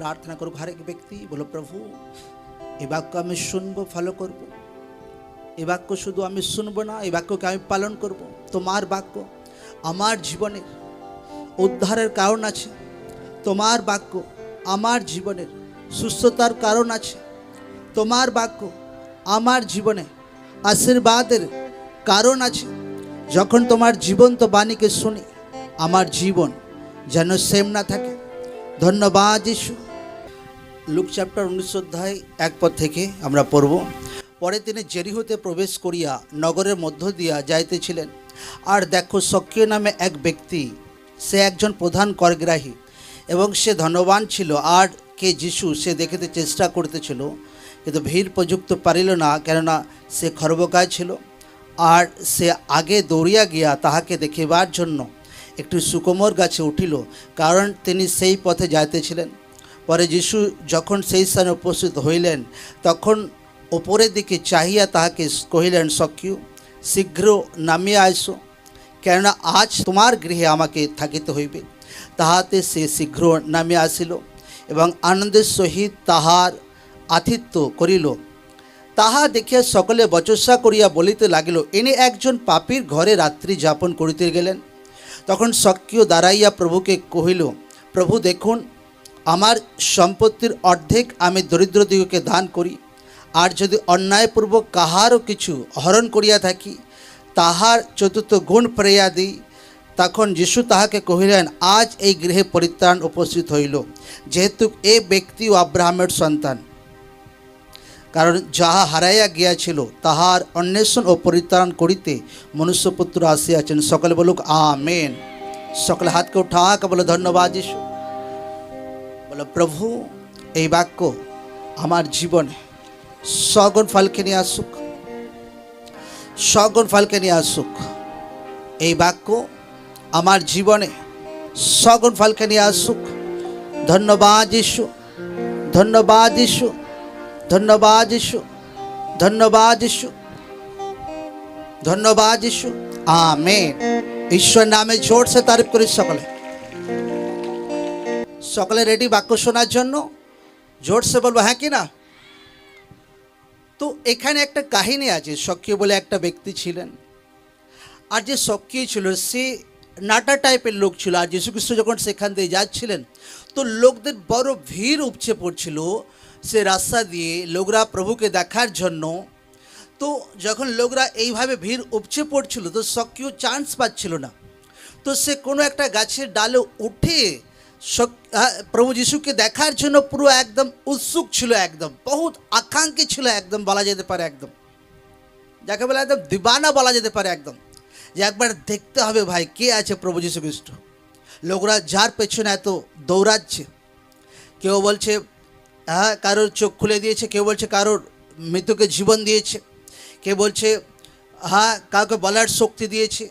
प्रार्थना करो। हर एक व्यक्ति बोलो प्रभु এই বাক্য আমি শুনবো, ফলো করব। এই বাক্য শুধু আমি শুনবো না, এই বাক্যকে আমি পালন করব। তোমার বাক্য আমার জীবনের উদ্ধারের কারণ আছে। তোমার বাক্য আমার জীবনের সুস্থতার কারণ আছে। তোমার বাক্য আমার জীবনে আশীর্বাদের কারণ আছে। যখন তোমার জীবন্ত বাণীকে শুনি আমার জীবন যেন সেম না থাকে। ধন্যবাদ যিশু। লুক চ্যাপ্টার 19 অধ্যায় 1 পদ থেকে আমরা পড়ব। পরে তিনি জেরিহোতে প্রবেশ করিয়া নগরের মধ্য দিয়া যাইতেছিলেন, আর দেখো সক্রিয় নামে এক ব্যক্তি, সে একজন প্রধান করগ্রাহী এবং সে ধনবান ছিল। আর কে যিশু সে দেখিতে চেষ্টা করিতেছিল, কিন্তু ভিড় প্রযুক্ত পারিল না, কেননা সে খর্বকায় ছিল। আর সে আগে দৌড়িয়া গিয়া তাহাকে দেখিবার জন্য একটি সুকোমর গাছে উঠিল, কারণ তিনি সেই পথে যাইতেছিলেন। পরে যিশু যখন সেই স্থানে উপস্থিত হইলেন, তখন ওপরের দিকে চাহিয়া তাহাকে কহিলেন, সক্রিয় শীঘ্র নামিয়া আইসো, কেননা আজ তোমার গৃহে আমাকে থাকিতে হইবে। তাহাতে সে শীঘ্র নামিয়া আসিল এবং আনন্দের সহিত তাহার আতিথ্য করিল। তাহা দেখিয়া সকলে বচসা করিয়া বলিতে লাগিল, ইনি একজন পাপীর ঘরে রাত্রি যাপন করিতে গেলেন। তখন সক্রিয় দাঁড়াইয়া প্রভুকে কহিল, প্রভু দেখুন, আমার সম্পত্তির অর্ধেক আমি দরিদ্রদিগকে দান করি, আর যদি অন্যায়পূর্বক কাহারও কিছু হরণ করিয়া থাকি তাহার চতুর্থ গুণ ফেরাইয়া দিই। তখন যিশু তাহাকে কহিলেন, আজ এই গৃহে পরিত্রাণ উপস্থিত হইল, যেহেতু এ ব্যক্তিও আব্রাহামের সন্তান। কারণ যাহা হারাইয়া গিয়াছিল তাহার অন্বেষণ ও পরিত্রাণ করিতে মনুষ্যপুত্র আসিয়াছেন। সকলে বলুক আমেন। সকলে হাতকে উঠাকে বলো ধন্যবাদ যিশু। বলো প্রভু এই বাক্য আমার জীবনে সগুণ ফলকে নিয়ে আসুক, সগুণ ফলকে নিয়ে আসুক। এই বাক্য আমার জীবনে সগুণ ফলকে নিয়ে আসুক। ধন্যবাদ যিশু, ধন্যবাদ যিশু, ধন্যবাদ যিশু, ধন্যবাদ যিশু, ধন্যবাদ যিশু। আমেন। ঈশ্বর নামে জোর সে তারিফ করি। সকলে সকলে রেডি বাক্য শোনার জন্য? জোর সে বলবো হ্যাঁ কি না? তো এখানে একটা কাহিনী আছে। সক্রিয় বলে একটা ব্যক্তি ছিলেন, আর যে সক্রিয় ছিল সে নাটা টাইপের লোক ছিল। আর যীশু খ্রিস্ট যখন সেখান দিয়ে যাচ্ছিলেন, তো লোকদের বড় ভিড় উপচে পড়ছিল সে রাস্তা দিয়ে, লোকরা প্রভুকে দেখার জন্য। তো যখন লোকরা এইভাবে ভিড় উপচে পড়ছিল, তো সক্রিয় চান্স পাচ্ছিল না। তো সে কোনো একটা গাছের ডালে উঠে প্রভু যিশুকে দেখার জন্য পুরো একদম উৎসুক ছিল, একদম বহুত আকাঙ্ক্ষী ছিল, একদম বলা যেতে পারে একদম, যাকে বলে একদম দিবানা বলা যেতে পারে, একদম যে একবার দেখতে হবে ভাই কে আছে প্রভু যীশু খ্রিস্ট। লোকরা যার পেছনে এত দৌড়াচ্ছে, কেউ বলছে হ্যাঁ কারোর চোখ খুলে দিয়েছে, কেউ বলছে কারোর মৃত্যুকে জীবন দিয়েছে, কেউ বলছে হ্যাঁ কাউকে বলার শক্তি দিয়েছে,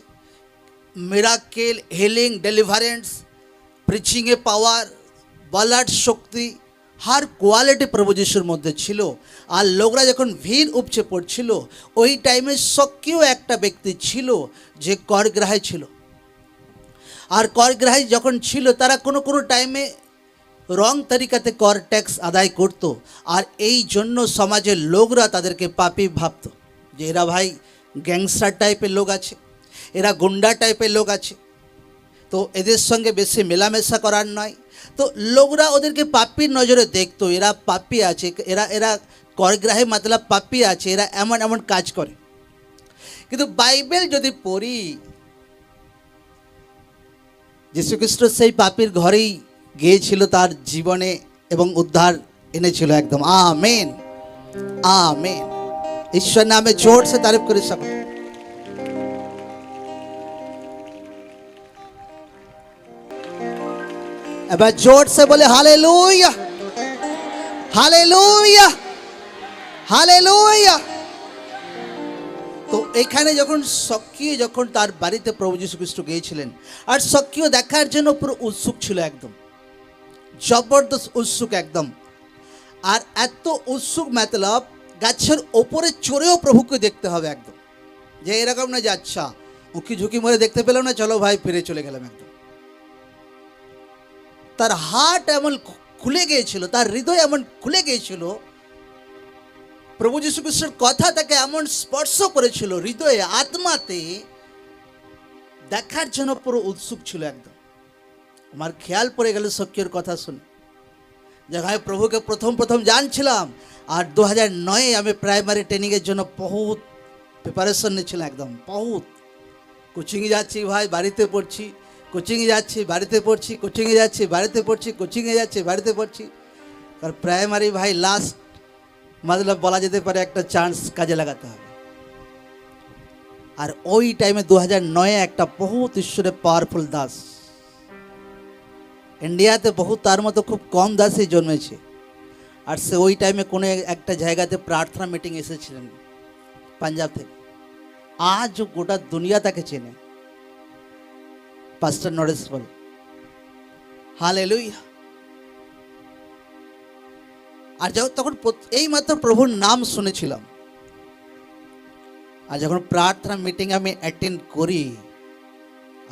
মিরাকেল, হিলিং, ডেলিভারেন্স, প্রিচিংয়ে পাওয়ার, বলার শক্তি, হার কোয়ালিটি প্রভু যিশুর মধ্যে ছিল। আর লোকরা যখন ভিড় উপচে পড়ছিল, ওই টাইমে সক্রিয় একটা ব্যক্তি ছিল যে করগ্রাহী ছিল। আর করগ্রাহী যখন ছিল তারা কোনো কোনো টাইমে রং তরিকাতে কর ট্যাক্স আদায় করত। আর এই জন্য সমাজের লোকরা তাদেরকে পাপী ভাবত, যে এরা ভাই গ্যাংস্টার টাইপের লোক আছে, এরা গুন্ডা টাইপের লোক আছে, তো এদের সঙ্গে বেশি মেলামেশা করার নয়। তো লোকরা ওদেরকে পাপীর নজরে দেখতো, এরা পাপী আছে, এরা করগ্রাহী মতলব পাপী আছে, এরা এমন এমন কাজ করে। কিন্তু বাইবেল যদি পড়ি, যীশুখ্রিস্ট সেই পাপীর ঘরেই গিয়েছিল তার জীবনে এবং উদ্ধার এনেছিল একদম। Amen, amen. ঈশ্বর নামে জোর সে তারিফ করে সকলে। এবার জোর সে বলে হালেলুয়া, হালেলুয়া, হালেলুয়া। তো এখানে যখন সক্রিয় যখন তার বাড়িতে প্রভু যীশু খ্রিস্ট গিয়েছিলেন, আর সক্রিয় দেখার জন্য পুরো উৎসুক ছিল, একদম জবরদস্ত উৎসুক একদম। আর এত উৎসুক মতলব গাছের ওপরে চড়েও প্রভুকে দেখতে হবে একদম, যে এরকম না যে আচ্ছা উঁকি ঝুঁকি মরে দেখতে পেলাম না, চলো ভাই ফিরে চলে গেলাম। একদম তার হার্ট এমন খুলে গিয়েছিল, তার হৃদয় এমন খুলে গিয়েছিল, প্রভু যীশু খ্রিস্টের কথা তাকে এমন স্পর্শ করেছিল হৃদয়ে, আত্মাতে, দেখার জন্য পুরো উৎসুক ছিল একদম। আমার খেয়াল পড়ে গেল সখ্যের কথা শুনে, যে আমি প্রভুকে প্রথম জানছিলাম, আর 2009 আমি প্রাইমারি ট্রেনিংয়ের জন্য বহুত প্রিপারেশন নিয়েছিলাম একদম, বহুত কোচিংয়ে যাচ্ছি ভাই, বাড়িতে পড়ছি, কোচিংয়ে যাচ্ছি, বাড়িতে পড়ছি, কোচিংয়ে যাচ্ছি, বাড়িতে পড়ছি, কোচিংয়ে যাচ্ছি, বাড়িতে পড়ছি। আর প্রাইমারি ভাই লাস্ট মতলব বলা যেতে পারে একটা চান্স কাজে লাগাতে হবে। আর ওই টাইমে 2009 একটা বহুত ঈশ্বরের পাওয়ারফুল দাস, ইন্ডিয়াতে বহুত তার মতো খুব কম দাসই জন্মেছে। আর সে ওই টাইমে কোনো একটা জায়গাতে প্রার্থনা মিটিং এসেছিলেন পাঞ্জাব থেকে। আজ গোটা দুনিয়া তাকে চেনে, পাস্টার নরেশ পল। হালেলুয়া। আর তখন এই মাত্র প্রভুর নাম শুনেছিলাম, আর যখন প্রার্থনা মিটিং আমি অ্যাটেন্ড করি,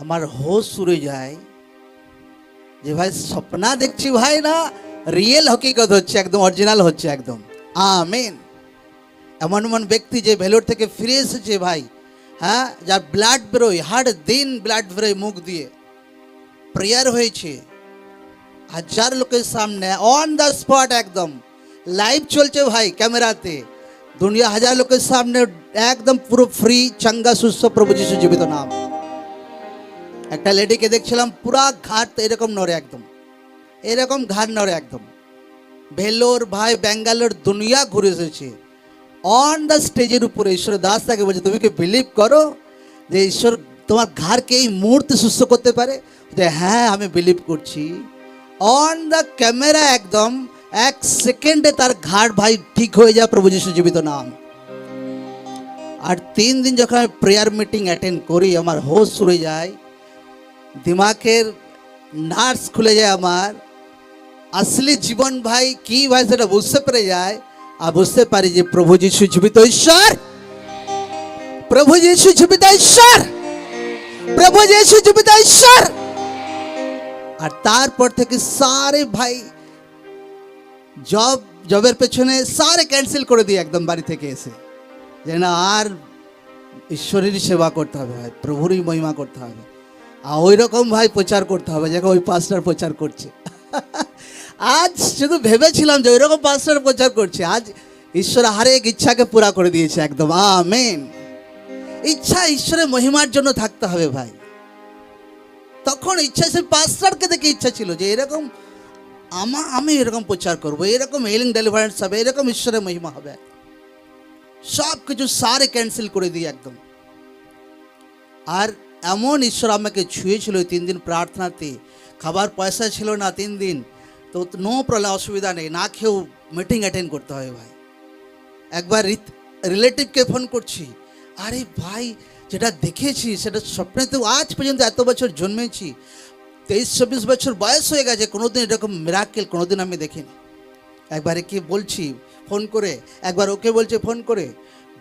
আমার হোশ উড়ে যায় যে ভাই স্বপ্না দেখছি ভাই, না রিয়েল হকিকত হচ্ছে, একদম অরিজিনাল হচ্ছে একদম। আমেন। এমন এমন ব্যক্তি যে ভেলোর থেকে ফিরে এসেছে ভাই, হ্যাঁ, যার ব্লাড বেরোয়, হার দিন ব্লাড বেরোয় মুখ দিয়ে, প্রেয়ার হয়েছে হাজার লোকের সামনে, অন দ্য স্পট, একদম লাইভ চলছে ভাই ক্যামেরাতে, দুনিয়া হাজার লোকের সামনে একদম পুরো ফ্রি, চাঙ্গা সুস্থ, প্রভু যীশু জীবিত নাম। একটা লেডিকে দেখছিলাম পুরা ঘাট এরকম নড়ে, একদম এরকম ঘাট নড়ে একদম। ভেলোর ভাই, ব্যাঙ্গালোর, দুনিয়া ঘুরে এসেছে, অন দ্য স্টেজের উপরে ঈশ্বর দাস তাকে বলছে, তুমি কি বিলিভ করো যে ঈশ্বর তোমার ঘাড়কে এই মুহূর্তে সুস্থ করতে পারে? যে হ্যাঁ, আমি বিলিভ করছি। অন দ্য ক্যামেরা একদম 1 সেকেন্ডে তার ঘাড় ভাই ঠিক হয়ে যায়, প্রভু যীশু জীবিত নাম। আর 3 দিন যখন আমি প্রেয়ার মিটিং অ্যাটেন্ড করি, আমার হোশ উড়ে যায়, দিমাগের নার্স খুলে যায়, আমার আসলে জীবন ভাই কি ভাই সেটা বুঝতে পেরে যায়। আর বুঝতে পারি যে প্রভু যীশু জীবিত ঈশ্বর, প্রভু যীশু জীবিত ঈশ্বর, প্রভু যীশু জীবিত ঈশ্বর। আর তারপর থেকে সারে ভাই জবের পেছনে সারে ক্যান্সেল করে দিয়ে একদম বাড়ি থেকে এসে, যে না আর ঈশ্বরেরই সেবা করতে হবে ভাই, প্রভুরই মহিমা করতে হবে, আর ওই রকম ভাই প্রচার করতে হবে যাকে ওই পাস্টার প্রচার করছে। আজ শুধু ভেবেছিলাম যে ওই রকম পাস্টার প্রচার করছে, আজ ঈশ্বর হরেক ইচ্ছাকে পুরা করে দিয়েছে একদম। আমেন। ইচ্ছা ঈশ্বরের মহিমার জন্য থাকতে হবে ভাই। তখন ইচ্ছা, সে পাস্টারকে দেখে ইচ্ছা ছিল যে এরকম আমি এরকম প্রচার করবো, এরকম হিলিং ডেলিভারেন্স হবে, এরকম ঈশ্বরের মহিমা হবে। সব কিছু সারে ক্যান্সেল করে দিই একদম। আর এমন ঈশ্বর আমাকে ছুঁয়েছিল 3 দিন প্রার্থনাতে, খাবার পয়সা ছিল না 3 দিন, তো নো প্রবলেম, অসুবিধা নেই, না খেয়েও মিটিং অ্যাটেন্ড করতে হবে ভাই। একবার রিলেটিভকে ফোন করছি, আরে ভাই যেটা দেখেছি সেটা স্বপ্নেতে, আজ পর্যন্ত এত বছর জন্মেছি, 23-24 বছর বয়স হয়ে গেছে, কোনোদিন এরকম মিরাকেল কোনোদিন আমি দেখিনি। একবার একে বলছি ফোন করে, একবার ওকে বলছে ফোন করে,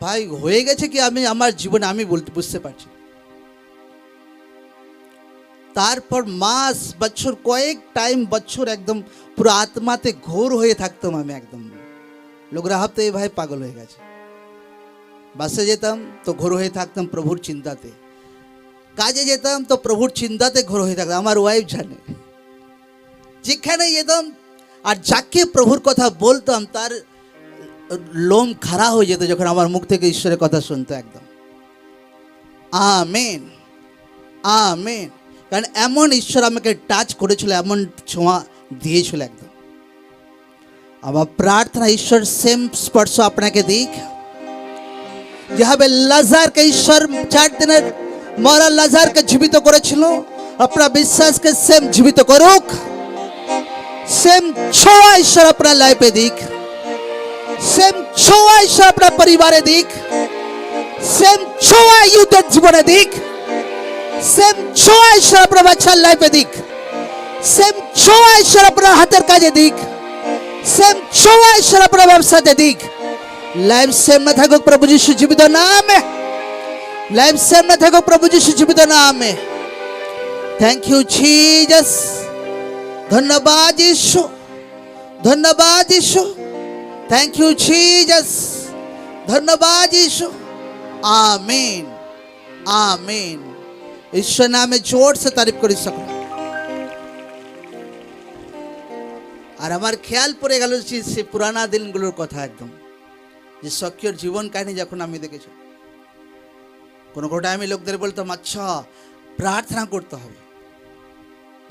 ভাই হয়ে গেছে কি আমি আমার জীবনে আমি বুঝতে পারছি। তারপর মাস, বছর, কয়েক টাইম বছর একদম পুরো আত্মাতে ঘোর হয়ে থাকতাম আমি একদম। লোকরা ভাবতো এই ভাই পাগল হয়ে গেছে। বাসে যেতাম তো ঘোর হয়ে থাকতাম প্রভুর চিন্তাতে, কাজে যেতাম তো প্রভুর চিন্তাতে ঘোর হয়ে থাকতাম। আমার ওয়াইফ জানে, যেখানে যেতাম আর যাকে প্রভুর কথা বলতাম তার লোম খাড়া হয়ে যেত যখন আমার মুখ থেকে ঈশ্বরের কথা শুনতো একদম। Amen, amen. কারণ এমন ঈশ্বর আমাকে টাচ করেছিল, এমন ছোঁয়া দিয়েছিল একদম। আমার প্রার্থনা ঈশ্বর সেম স্পর্শ আপনাকে দিক, যেভাবে লাজারকে ঈশ্বর 4 দিনের মরা লাজারকে জীবিত করেছিল, আপনার বিশ্বাসকে সেম জীবিত করুক। সেম ছোঁয়া ঈশ্বর আপনার লাইফে দিক, সেম ছোঁয়া ঈশ্বর আপনার পরিবারে দিক, সেম ছোঁয়া ইউথের জীবনে দিক, সেম ছোঁয়া ঈশ্বর আপনার বাচ্চার লাইফে দিক, সেম ছোঁয়া ঈশ্বর আপনার হাতের কাজে দিক, সেম ছোঁয়া ঈশ্বর আপনার ব্যবসাতে দিক। লাইফ সেম না থাকুক প্রভু যীশু জীবিত নামে, লাইফ সেম না থাকুক প্রভু যীশু জীবিত নামে। থ্যাংক ইউ জিসাস, ধন্যবাদ যীশু, ধন্যবাদ যিশু, থ্যাংক ইউ জিসাস, ধন্যবাদ যিশু। आमीन आमीन। ईश्वर नाम में जोर से तारीफ करी सकूं। আর আমার খেয়াল পড়ে গেল সে পুরানা দিনগুলোর কথা, একদম যে সক্রিয় জীবন কাহিনী যখন আমি দেখেছি, কোনো কোনো টাইমে লোকদের বলতাম আচ্ছা প্রার্থনা করতে হবে।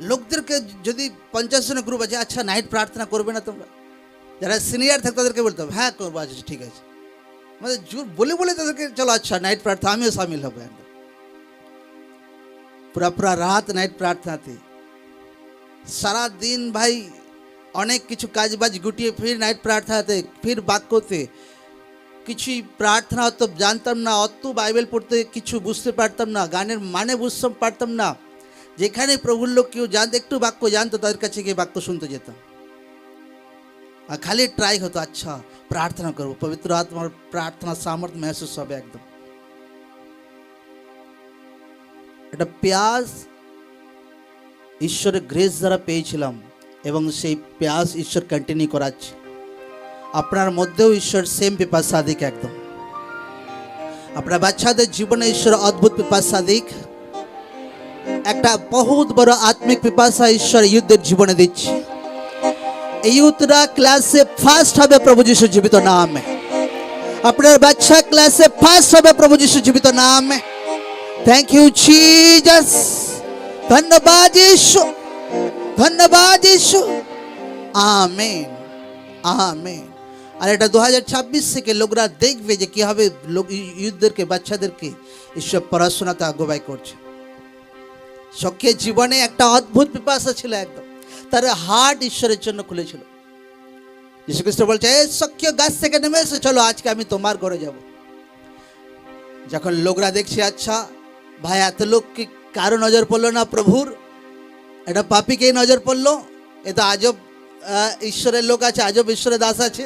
লোকদেরকে যদি 50 জনের গ্রুপ আছে, আচ্ছা নাইট প্রার্থনা করবে না তোমরা? যারা সিনিয়র থাকে তাদেরকে বলতাম হ্যাঁ করবো, আচ্ছা ঠিক আছে, মানে জোর বলে বলে তাদেরকে চলো আচ্ছা নাইট প্রার্থনা, আমিও সামিল হবো। একদম পুরা পুরা রাত নাইট প্রার্থনাতে, সারা দিন ভাই অনেক কিছু কাজ বাজ গুটিয়ে ফির নাইট প্রার্থনাতে, ফির বাক্যতে। কিছুই প্রার্থনা অত জানতাম না, অত বাইবেল পড়তে কিছু বুঝতে পারতাম না, গানের মানে বুঝতে পারতাম না। যেখানে প্রভুর লোক কেউ জানতো, একটু বাক্য জানতো, তাদের কাছে গিয়ে বাক্য শুনতে যেতাম। আর খালি ট্রাই হতো আচ্ছা প্রার্থনা করবো, পবিত্র আত্মার প্রার্থনা সামর্থ্য মেহসুস হবে। একদম একটা পেঁয়াজ ঈশ্বরের গ্রেস দ্বারা পেয়েছিলাম, এবং সেই পেঁয়াজ ঈশ্বর কন্টিনিউ করাচ্ছে। আপনার মধ্যেও ঈশ্বর সেম পিপাসা দিক, একদম আপনার বাচ্চাদের জীবনে ঈশ্বর অদ্ভুত পিপাসা দিক। একটা বহুত বড় আত্মিক পিপাসা ঈশ্বর ইউথদের জীবনে দিচ্ছে। এই ইউথরা ক্লাসে ফার্স্ট হবে প্রভু যিশু জীবিত নামে। আপনার বাচ্চা ক্লাসে ফার্স্ট হবে প্রভু যিশু জীবিত নামে। থ্যাংক ইউ জিসাস, ধন্যবাদ যিশু, ধন্যবাদ যিশু। Amen amen. আর এটা 2026 থেকে লোকরা দেখবে যে কীভাবে লোক ইউথদেরকে, বাচ্চাদেরকে ঈশ্বর পড়াশোনাতে আগুয়াই করছে। সক্রিয় জীবনে একটা অদ্ভুত পিপাসা ছিল, একদম তার হার্ট ঈশ্বরের জন্য খুলেছিল। যীশু খ্রিস্ট বলছে এই সক্রিয় গাছ থেকে নেমে এসে চলো আজকে আমি তোমার ঘরে যাব। যখন লোকরা দেখছে আচ্ছা ভাই এত লোক কি কারো নজর পড়লো না প্রভুর, এটা পাপীকেই নজর পড়লো, এ তো আজব ঈশ্বরের লোক আছে, আজব ঈশ্বরের দাস আছে।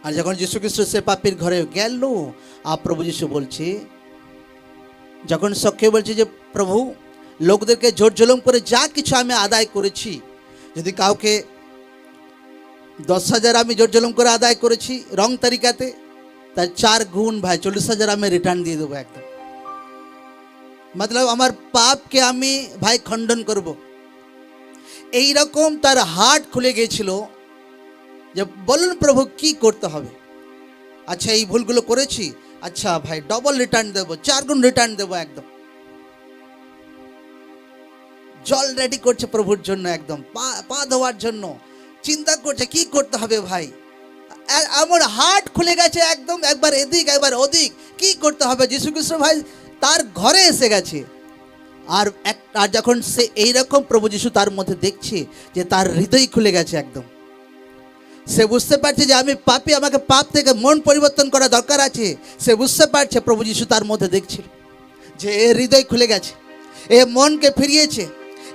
আর যখন যীশু খ্রিস্ট সে পাপীর ঘরে গেল, আর প্রভু যীশু বলছে, যখন সখ্যে বলছে যে প্রভু লোকদেরকে জোর জুলুম করে যা কিছু আমি আদায় করেছি, যদি কাউকে 10,000 আমি জোর জুলুম করে আদায় করেছি রং তারিকাতে, তার 4 গুণ ভাই 40,000 আমি রিটার্ন দিয়ে দেবো। একদম মতলব আমার পাপকে আমি ভাই খণ্ডন করব। এইরকম তার হার্ট খুলে গিয়েছিল যে বলুন প্রভু কি করতে হবে। আচ্ছা এই ভুলগুলো করেছি, আচ্ছা ভাই ডবল রিটার্ন দেবো, 4 গুণ রিটার্ন দেবো। একদম জল রেডি করছে প্রভুর জন্য, একদম পা ধোয়ার জন্য চিন্তা করছে কি করতে হবে ভাই। আমার হার্ট খুলে গেছে একদম, একবার এদিক একবার ওদিক, কি করতে হবে। যীশু খ্রিস্ট ভাই তার ঘরে এসে গেছে। আর যখন সে এইরকম প্রভু যীশু তার মধ্যে দেখছে যে তার হৃদয় খুলে গেছে, একদম সে বুঝতে পারছে যে আমি পাপী, আমাকে পাপ থেকে মন পরিবর্তন করা দরকার আছে। সে বুঝতে পারছে প্রভু যীশু তার মধ্যে দেখছিল যে এ হৃদয় খুলে গেছে, এ মনকে ফিরিয়েছে,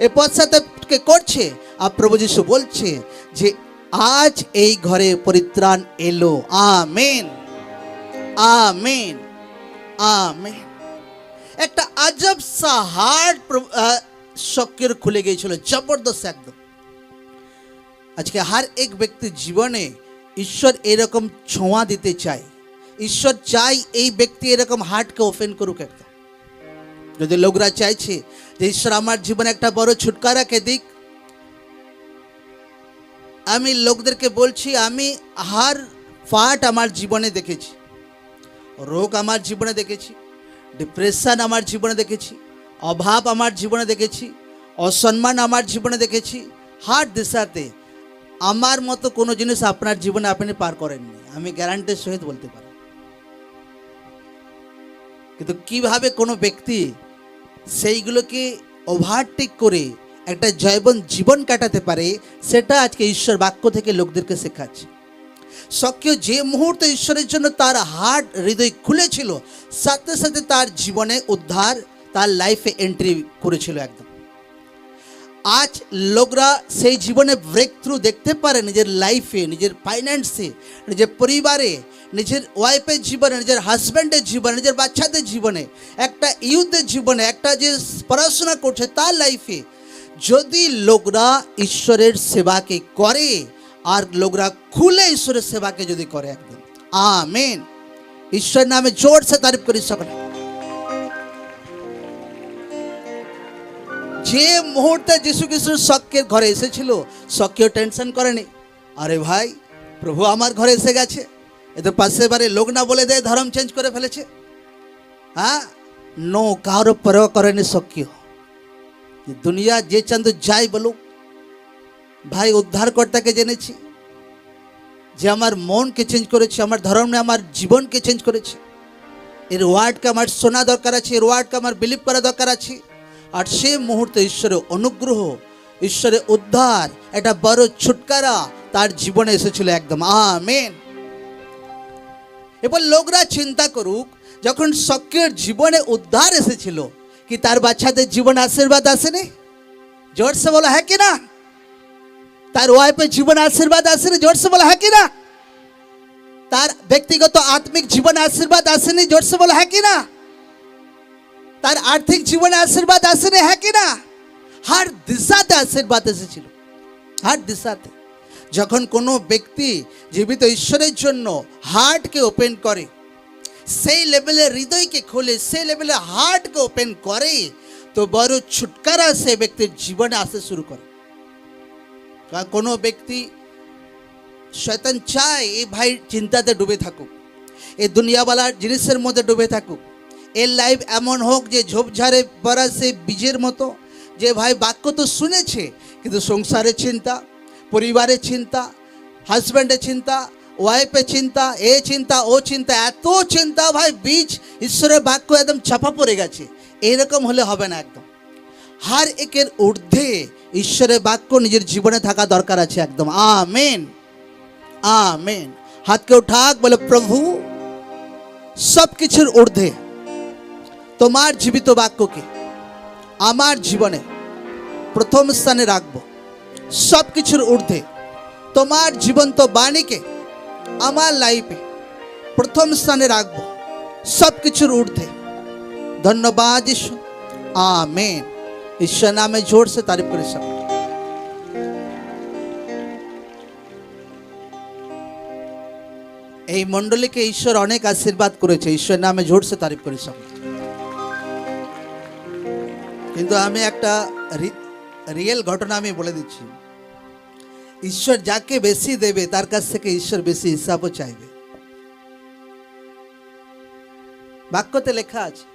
এ পশ্চাৎপকে করছে। আর প্রভু যীশু বলছে যে আজ এই ঘরে পরিত্রাণ এলো। Amen amen amen. একটা আজব সা হার্ট শক্যের খুলে গিয়েছিল, জবরদস্ত একদম। আজকে হার এক ব্যক্তির জীবনে ঈশ্বর এরকম ছোঁয়া দিতে চায়। ঈশ্বর চাই এই ব্যক্তি এরকম হার্টকে ওপেন করুক। একদম যদি লোকরা চাইছে যে ঈশ্বর আমার জীবনে একটা বড় ছুটকারাকে দিক, আমি লোকদেরকে বলছি আমি হার ফাট আমার জীবনে দেখেছি, রোগ আমার জীবনে দেখেছি, ডিপ্রেশন আমার জীবনে দেখেছি, অভাব আমার জীবনে দেখেছি, অসম্মান আমার জীবনে দেখেছি। হার দিশাতে আমার মতো কোনো জিনিস আপনার জীবনে আপনি পার করেননি, আমি গ্যারান্টির সহিত বলতে পারি। কিন্তু কিভাবে কোনো ব্যক্তি সেইগুলোকে ওভারটেক করে একটা জয়বন জীবন কাটাতে পারে, সেটা আজকে ঈশ্বর বাক্য থেকে লোকদেরকে শেখাচ্ছে। সক্রিয় যে মুহূর্তে ঈশ্বরের জন্য তার হার্ট হৃদয় খুলেছিল, সাথে সাথে তার জীবনে উদ্ধার, তার লাইফে এন্ট্রি করেছিল। একদম আজ লোকরা সেই জীবনে ব্রেক থ্রু দেখতে পারে নিজের লাইফে, নিজের ফাইন্যান্সে, নিজের পরিবারে, নিজের ওয়াইফের জীবনে, নিজের হাজব্যান্ডের জীবনে, নিজের বাচ্চাদের জীবনে, একটা ইউথের জীবনে, একটা যে পড়াশোনা করছে তার লাইফে, যদি লোকরা ঈশ্বরের সেবাকে করে আর লোকরা খুলে ঈশ্বরের সেবাকে যদি করে একদম আমেন। ঈশ্বরের নামে জোরসে তারিফ করি সকলে। যে মুহূর্তে যিশু খ্রিস্ট শক্যের ঘরে এসেছিল, শক্য টেনশন করেনি, আরে ভাই প্রভু আমার ঘরে এসে গেছে, এতে পাশে বারে লোক না বলে দেয় ধর্ম চেঞ্জ করে ফেলেছে। হ্যাঁ, নো, কারো পরোয়া করেনি শক্য। দুনিয়া যে চান্দ যাই বলুক, ভাই উদ্ধারকর্তাকে জেনেছি যে আমার মনকে চেঞ্জ করেছে, আমার ধর্মে আমার জীবনকে চেঞ্জ করেছে। এর ওয়ার্ডকে আমার শোনা দরকার আছে, এর ওয়ার্ডকে আমার বিলিভ করা দরকার আছে। আর সে মুহূর্তে ঈশ্বরের অনুগ্রহ, ঈশ্বরের উদ্ধার, এটা বড় ছুটকারা তার জীবনে এসেছিল একদম আমেন। এবার লোকরা চিন্তা করুক, যখন শক্যের জীবনে উদ্ধার এসেছিল, কি তার বাচ্চাদের জীবনে আশীর্বাদ আসেনি? জোরসে বলো হ্যাঁ কি না? তার ওয়াইফের জীবনে আশীর্বাদ আসেনি? জোরসে বলো হ্যাঁ কি না? তার ব্যক্তিগত আত্মিক জীবনে আশীর্বাদ আসেনি? জোরসে বলো হ্যাঁ কি না? তার আর্থিক জীবনে আশীর্বাদ আসেনি? হ্যাঁ কি না? হার দিশাতে আশীর্বাদ এসেছিল, হার দিশাতে। যখন কোনো ব্যক্তি জীবিত ঈশ্বরের জন্য হার্টকে ওপেন করে, সেই লেভেলে হৃদয়কে খোলে, সেই লেভেলে হার্টকে ওপেন করে, তো বড় ছুটকারা সে ব্যক্তির জীবনে আসতে শুরু করে। কোনো ব্যক্তি শয়তান চায় এই ভাই চিন্তাতে ডুবে থাকুক, এই দুনিয়াওয়ালার জিনিসের মধ্যে ডুবে থাকুক, এর লাইফ এমন হোক যে ঝোপঝাড়ে পড়া সে বীজের মতো, যে ভাই বাক্য তো শুনেছে কিন্তু সংসারের চিন্তা, পরিবারের চিন্তা, হাজব্যান্ডের চিন্তা, ওয়াইফের চিন্তা, এ চিন্তা ও চিন্তা, এত চিন্তা ভাই বীজ ঈশ্বরের বাক্য একদম চাপা পড়ে গেছে। এইরকম হলে হবে না একদম। হার একের ঊর্ধ্বে ঈশ্বরের বাক্য নিজের জীবনে থাকা দরকার আছে একদম আমেন আমেন। হাতকে উঠাক, বলে প্রভু সব কিছুর ঊর্ধ্বে তোমার জীবিত বাক্যকে আমার জীবনে প্রথম স্থানে রাখবো। সব কিছুর ঊর্ধ্বে তোমার জীবন্ত বাণীকে আমার লাইফে প্রথম স্থানে রাখবো, সব কিছুর ঊর্ধ্বে। ধন্যবাদ যিশু, আমেন। ঈশ্বর নামে জোর সে তারিফ করে সকলে। এই মণ্ডলীকে ঈশ্বর অনেক আশীর্বাদ করেছে, ঈশ্বর নামে জোর সে তারিফ করে সকলে। কিন্তু আমি একটা রিয়েল ঘটনা আমি বলে দিচ্ছি, ঈশ্বর যাকে বেশি দেবে তার কাছ থেকে ঈশ্বর বেশি হিসাবও চাইবে। বাক্যতে লেখা আছে,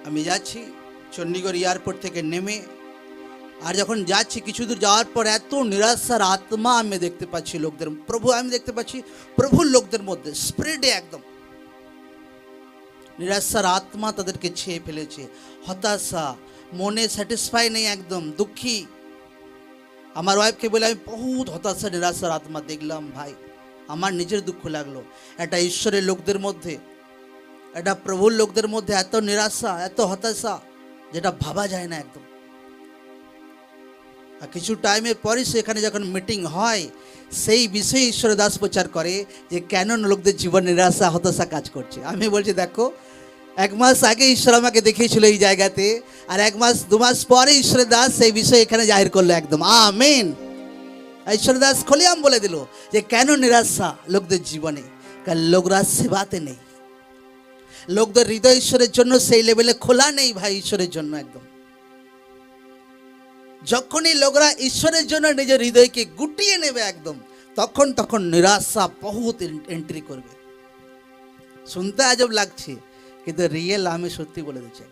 আমি যাচ্ছি চণ্ডীগড় এয়ারপোর্ট থেকে নেমে, আর যখন যাচ্ছি কিছু দূর যাওয়ার পর এত নিরাশার আত্মা আমি দেখতে পাচ্ছি লোকদের, আমি দেখতে পাচ্ছি প্রভুর লোকদের মধ্যে স্প্রেডে একদম নিরাশার আত্মা তাদেরকে ছেয়ে ফেলেছে। হতাশা, মনে স্যাটিসফাই নেই, একদম দুঃখী। আমার ওয়াইফকে বলে আমি বহুত হতাশা নিরাশার আত্মা দেখলাম ভাই, আমার নিজের দুঃখ লাগলো। এটা ঈশ্বরের লোকদের মধ্যে, এটা প্রভুর লোকদের মধ্যে এত নিরাশা, এত হতাশা, যেটা ভাবা যায় না একদম। আর কিছু টাইমের পরে সেখানে যখন মিটিং হয়, সেই বিষয়ে ঈশ্বরের দাস প্রচার করে যে কেন লোকদের জীবন নিরাশা হতাশা কাজ করছে। আমি বলছি দেখো, 1 মাস আগে ঈশ্বর আমাকে দেখিয়েছিল এই জায়গাতে, আর 1 মাস 2 মাস পরে ঈশ্বরের দাস সেই বিষয়ে এখানে জাহির করলো একদম আমেন। ঈশ্বরের দাস খোলিয়াম বলে দিল যে কেন নিরাশা লোকদের জীবনে, কারণ লোকরা সেবাতে নেই, লোকদের হৃদয় ঈশ্বরের জন্য সেই লেভেলে খোলা নেই ভাই ঈশ্বরের জন্য একদম। যখনই লোকরা ঈশ্বরের জন্য নিজের হৃদয়কে গুটিয়ে নেবে একদম, তখন নিরাশা বহুত এন্ট্রি করবে। শুনতে আজব লাগছে কিন্তু রিয়েল, আমি সত্যি বলে দিচ্ছি।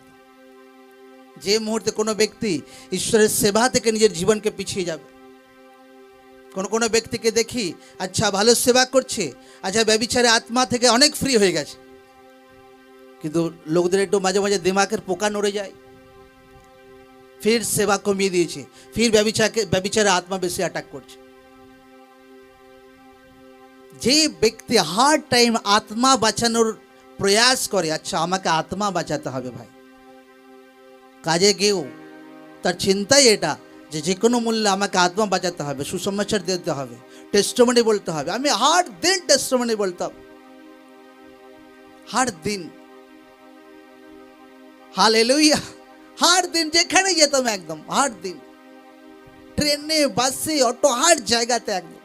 যে মুহূর্তে কোনো ব্যক্তি ঈশ্বরের সেবা থেকে নিজের জীবনকে পিছিয়ে যাবে, কোনো ব্যক্তিকে দেখি আচ্ছা ভালো সেবা করছে, আচ্ছা ব্যভিচারে আত্মা থেকে অনেক ফ্রি হয়ে গেছে, কিন্তু লোকদের একটু মাঝে মাঝে দিমাগের পোকা নড়ে যায়, ফির সেবা কমিয়ে দিয়েছে, ফির ব্যভিচারে আত্মা বেশি অ্যাটাক করছে। যে ব্যক্তি হার টাইম আত্মা বাঁচানোর প্রয়াস করে, আচ্ছা আমাকে আত্মা বাঁচাতে হবে ভাই, কাজে গিয়েও তার চিন্তাই এটা যে কোনো মূল্যে আমাকে আত্মা বাঁচাতে হবে, সুসমাচার দিতে হবে, টেস্টিমনি বলতে হবে। আমি হার দিন টেস্টিমনি বলতাম, হার দিন। হালেলুয়া, হার দিন যেখানে যেতাম একদম হার দিন, ট্রেনে বাসে অটো হার জায়গাতে একদম।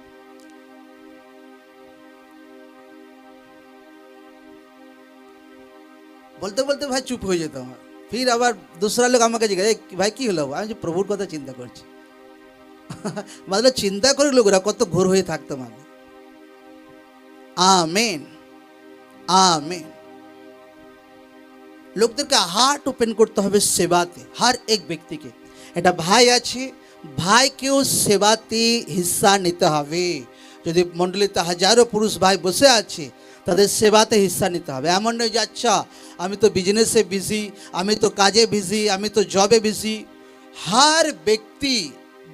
বলতে বলতে ভাই চুপ হয়ে যেতাম। ফির আবার दूसरा লোক আমাকে জিজ্ঞাসা, ভাই কি হলো? আমি যে প্রভুর কথা চিন্তা করছি। মানে চিন্তা করে লোকরা কত ঘোর হয়ে থাকতাম আমি। Amen, amen. লোকদেরকে হার্ট ওপেন করতে হবে সেবাতে, হার এক ব্যক্তিকে। এটা ভাই আছে, ভাইকেও সেবাতে হিস্সা নিতে হবে। যদি মণ্ডলীতে হাজারো পুরুষ ভাই বসে আছে, তাদের সেবাতে হিস্সা নিতে হবে। এমন নয় যে আচ্ছা আমি তো বিজনেসে বিজি, আমি তো কাজে বিজি, আমি তো জবে বিজি। হার ব্যক্তি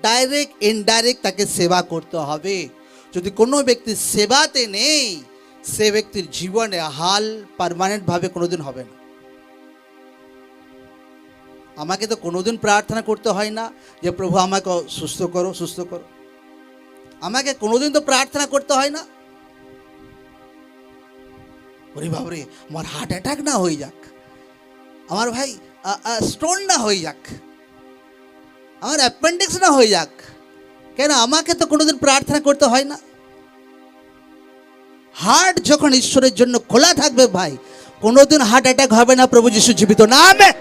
ডাইরেক্ট ইনডাইরেক্ট তাকে সেবা করতে হবে। যদি কোনো ব্যক্তি সেবাতে নেই, সে ব্যক্তির জীবনে হাল পার্মানেন্টভাবে কোনোদিন হবে না। আমাকে তো কোনোদিন প্রার্থনা করতে হয় না যে প্রভু আমাকে সুস্থ করো, সুস্থ করো। আমাকে কোনোদিন তো প্রার্থনা করতে হয় না, ওরে বাবরে আমার হার্ট অ্যাটাক না হয়ে যাক, আমার ভাই স্টোন না হয়ে যাক, আমার অ্যাপেন্ডিক্স না হয়ে যাক। কেন? আমাকে তো কোনোদিন প্রার্থনা করতে হয় না। হার্ট যখন ঈশ্বরের জন্য খোলা থাকবে ভাই, কোনোদিন হার্ট অ্যাটাক হবে না। প্রভু যিশু জীবিত, না? Amen,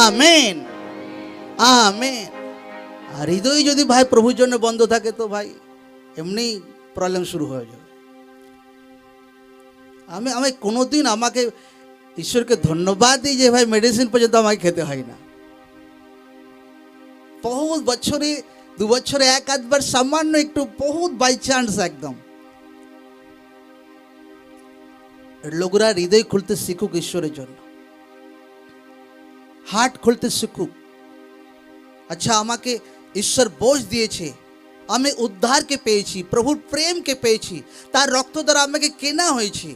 amen, amen. আর হৃদয় যদি ভাই প্রভুর জন্য বন্ধ থাকে তো ভাই এমনি প্রবলেম শুরু হয়ে যাবে। আমি কোনোদিন আমাকে ঈশ্বরকে ধন্যবাদ দিই যে ভাই মেডিসিন পর্যন্ত আমাকে খেতে হয় না। বহুত বছরে 2 বছরে এক আধবার সামান্য একটু, বহুত বাই চান্স একদম। লোকরা হৃদয় খুলতে শিখুক ঈশ্বরের জন্য, হার্ট খুলতে শিখুক। আচ্ছা আমাকে ঈশ্বর বোঝ দিয়েছে, আমি উদ্ধারকে পেয়েছি, প্রভুর প্রেমকে পেয়েছি, তার রক্ত দ্বারা আমাকে কেনা হয়েছে,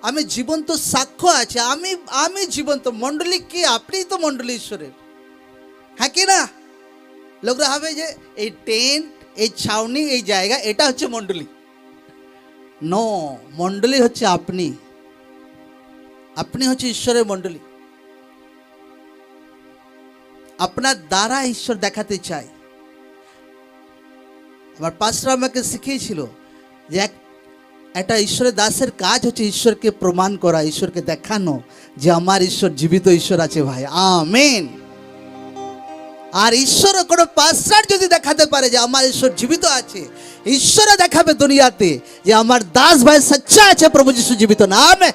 আমি জীবন্ত সাক্ষ্য আছে, আমি জীবন্ত। মণ্ডলী কি? আপনি তো মণ্ডলী ঈশ্বরের, হ্যাঁ কি না? লোকরা ভাবে যে এই টেন্ট, এই ছাউনি, এই জায়গা, এটা হচ্ছে মণ্ডলী। নো, মণ্ডলী হচ্ছে আপনি, আপনি হচ্ছে ঈশ্বরের মণ্ডলী। আপনার দ্বারা ঈশ্বর দেখাতে চায়। আমার পাস্টার আমাকে শিখিয়েছিল যে একটা ঈশ্বরের দাসের কাজ হচ্ছে ঈশ্বরকে প্রমাণ করা, ঈশ্বরকে দেখানো যে আমার ঈশ্বর জীবিত ঈশ্বর আছে ভাই। আমেন। আর ঈশ্বর কোনো পাস্টার যদি দেখাতে পারে যে আমার ঈশ্বর জীবিত আছে, ঈশ্বর দেখাবে দুনিয়াতে যে আমার দাস ভাই সচ্চা আছে, প্রভু যিশু জীবিত, না? আমেন।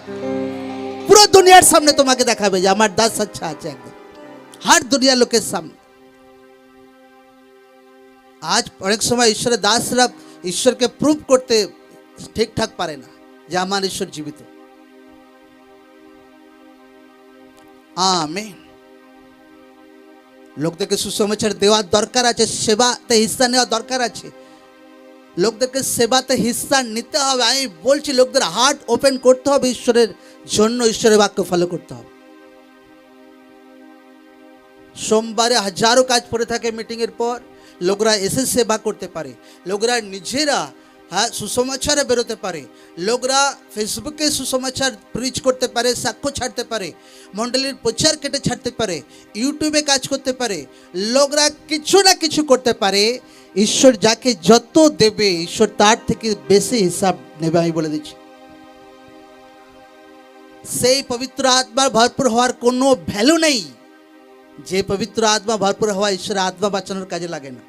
পুরো দুনিয়ার সামনে তোমাকে দেখাবে যে আমার দাস সচ্চা আছে একদম, হার দুনিয়ার লোকের সামনে। আজ অনেক সময় ঈশ্বরের দাসরা ঈশ্বরকে প্রুভ করতে ঠিকঠাক পারে না যে আমার ঈশ্বর জীবিত। আমেন। লোকদেরকে সুসমাচার দেওয়ার দরকার আছে, সেবাতে হিস্সা নেওয়া দরকার আছে। লোকদেরকে সেবাতে হিস্সা নিতে হবে। আমি বলছি লোকদের হার্ট ওপেন করতে হবে ঈশ্বরের জন্য, ঈশ্বরের বাক্য ফলো করতে হবে। সোমবারে হাজারো কাজ পড়ে থাকে, মিটিংয়ের পর লোকরা এসে সেবা করতে পারে, লোকরা নিজেরা সুসমাচারে বেরোতে পারে, লোকরা ফেসবুকে সুসমাচার প্রিচ করতে পারে, সাক্ষ্য ছাড়তে পারে, মণ্ডলীর প্রচার কেটে ছাড়তে পারে, ইউটিউবে কাজ করতে পারে, লোকরা কিছু না কিছু করতে পারে। ঈশ্বর যাকে যত দেবে, ঈশ্বর তার থেকে বেশি হিসাব নেবে, আমি বলে দিচ্ছি। সেই পবিত্র আত্মার ভরপুর হওয়ার কোনো ভ্যালু নেই। যে পবিত্র আত্মা ভরপুর হওয়া ঈশ্বরের আত্মা বাঁচানোর কাজে লাগে না।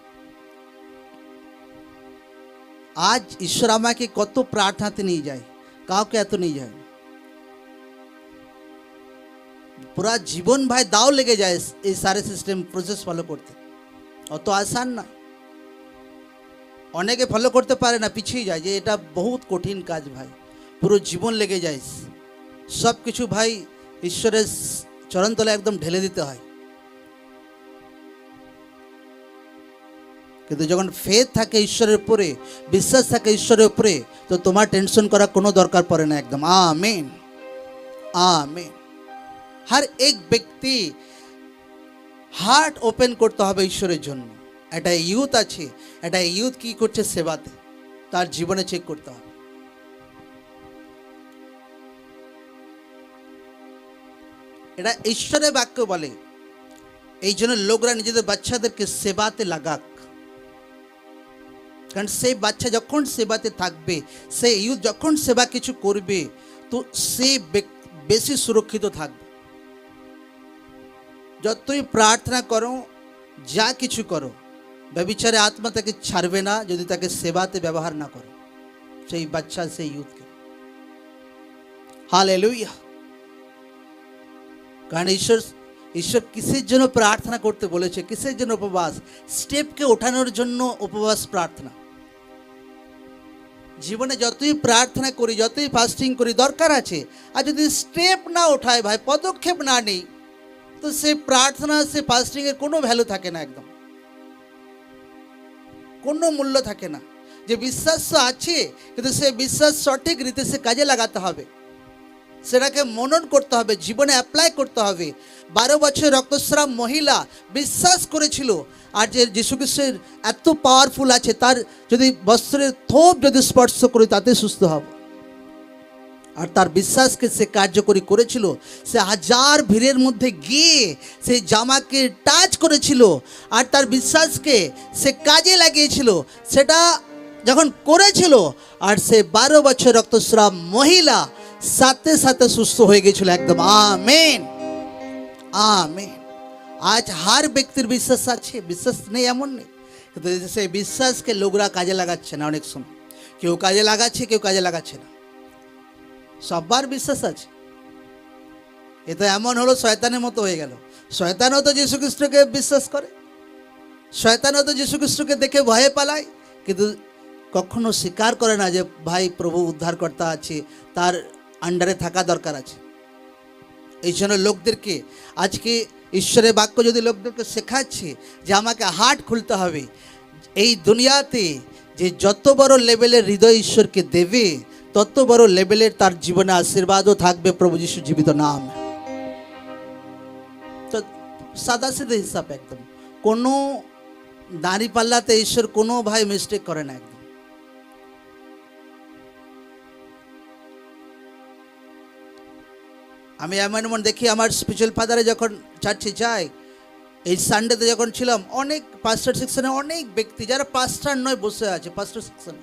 আজ ঈশ্বর আমাকে কত প্রার্থনাতে নিয়ে যায়, কাউকে এত নিয়ে যায়। পুরা জীবন ভাই দাও লেগে যায় এই সারে সিস্টেম প্রসেস ফলো করতে, অত আসান না। অনেকে ফলো করতে পারে না, পিছিয়ে যায় যে এটা বহুত কঠিন কাজ ভাই, পুরো জীবন লেগে যায়। সব কিছু ভাই ঈশ্বরের চরণতলে একদম ঢেলে দিতে হয়। কিন্তু যখন ফেথ থাকে ঈশ্বরের উপরে, বিশ্বাস থাকে ঈশ্বরের উপরে, তো তোমার টেনশন করা কোনো দরকার পড়ে না একদম। Amen, amen. हर एक ব্যক্তি হার্ট ওপেন করতে হবে ঈশ্বরের জন্য। একটা ইউথ আছে, একটা ইউথ কি করছে সেবাতে, তার জীবনে চেক করতে হবে। এটা ঈশ্বরের বাক্য বলে। এই জন্য লোকরা নিজেদের বাচ্চাদেরকে সেবাতে লাগাক, কারণ সেই বাচ্চা যখন সেবাতে থাকবে, সেই ইউথ যখন সেবা কিছু করবে, তো সে বেশি সুরক্ষিত থাকবে। যতই প্রার্থনা করো, যা কিছু করো, ব্যভিচারে আত্মা তাকে ছাড়বে না যদি তাকে সেবাতে ব্যবহার না করো, সেই বাচ্চা, সেই ইউথকে। হালেলুয়া। কারণ ঈশ্বর কিসের জন্য প্রার্থনা করতে বলেছে, কিসের জন্য উপবাস? স্টেপকে ওঠানোর জন্য উপবাস প্রার্থনা। জীবনে যতই প্রার্থনা করি, যতই ফাস্টিং করি, দরকার আছে, আর যদি স্টেপ না ওঠায় ভাই, পদক্ষেপ না নেই, তো সে প্রার্থনা, সে ফাস্টিং এর কোনো ভ্যালু থাকে না, একদম কোনো মূল্য থাকে না। যে বিশ্বাস আছে, কিন্তু সে বিশ্বাস সঠিক রীতি সে কাজে লাগাতে হবে, সেটাকে মনন করতে হবে, জীবনে অ্যাপ্লাই করতে হবে। 12 বছর রক্তস্রাব মহিলা বিশ্বাস করেছিল, আর যে যীশু খ্রিস্টের এত পাওয়ারফুল আছে, তার যদি বস্ত্রের থোপ যদি স্পর্শ করি তাতে সুস্থ হবে, আর তার বিশ্বাসকে সে কার্যকরী করেছিল। সে হাজার ভিড়ের মধ্যে গিয়ে সেই জামাকে টাচ করেছিল, আর তার বিশ্বাসকে সে কাজে লাগিয়েছিল। সেটা যখন করেছিল, আর সে 12 বছর রক্তস্রাব মহিলা সাথে সাথে সুস্থ হয়ে গেছিল একদম। Amen, amen. আজ হার ব্যক্তির বিশ্বাস আছে, বিশ্বাস নেই এমন নেই, কিন্তু সেই বিশ্বাসকে লোকরা কাজে লাগাচ্ছে না। অনেক সময় কেউ কাজে লাগাচ্ছে, কেউ কাজে লাগাচ্ছে না। সবার বিশ্বাস আছে, এ তো এমন হলো শয়তানের মতো হয়ে গেল। শয়তানও তো যীশু খ্রিস্টকে বিশ্বাস করে, শয়তানও তো যীশু খ্রিস্টকে দেখে ভয়ে পালায়, কিন্তু কখনো স্বীকার করে না যে ভাই প্রভু উদ্ধারকর্তা আছে, তার আন্ডারে থাকা দরকার আছে। এই জন্য লোকদেরকে আজকে ঈশ্বরের বাক্য যদি লোকদেরকে শেখাচ্ছে যে আমাকে হার্ট খুলতে হবে, এই দুনিয়াতে যে যত বড় লেভেলের হৃদয় ঈশ্বরকে দেবে, তত বড় লেভেলের তার জীবনে আশীর্বাদও থাকবে। প্রভু যীশু জীবিত নাম। তো সাদা সিধে হিসাব, একদম কোনো দাঁড়ি পাল্লাতে ঈশ্বর কোনো ভাই মিস্টেক করে না একদম। আমি এমন দেখি, আমার স্পিরিচুয়াল ফাদারে যখন চার্চে যায়, এই সানডেতে যখন ছিলাম, অনেক পাস্টার সেকশনে অনেক ব্যক্তি যারা পাস্টার নয় বসে আছে পাস্টার সেকশনে।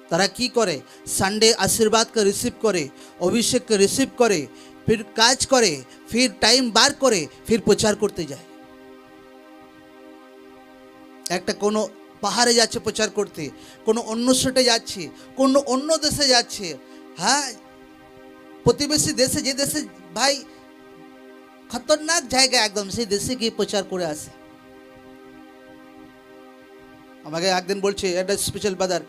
তারা কি করে? সানডে আশীর্বাদকে রিসিভ করে, অভিষেককে রিসিভ করে, ফির কাজ করে, ফির টাইম বার করে, ফির প্রচার করতে যায়। একটা কোনো পাহাড়ে যাচ্ছে প্রচার করতে, কোনো অন্য স্টেটে যাচ্ছে, কোনো অন্য দেশে যাচ্ছে, হ্যাঁ প্রতিবেশী দেশে, যে দেশে ভাই খতরনাক জায়গা একদম, সেই দেশে গিয়ে প্রচার করে আসে। আমাকে একদিন বলছে একটা স্পেশাল বাদার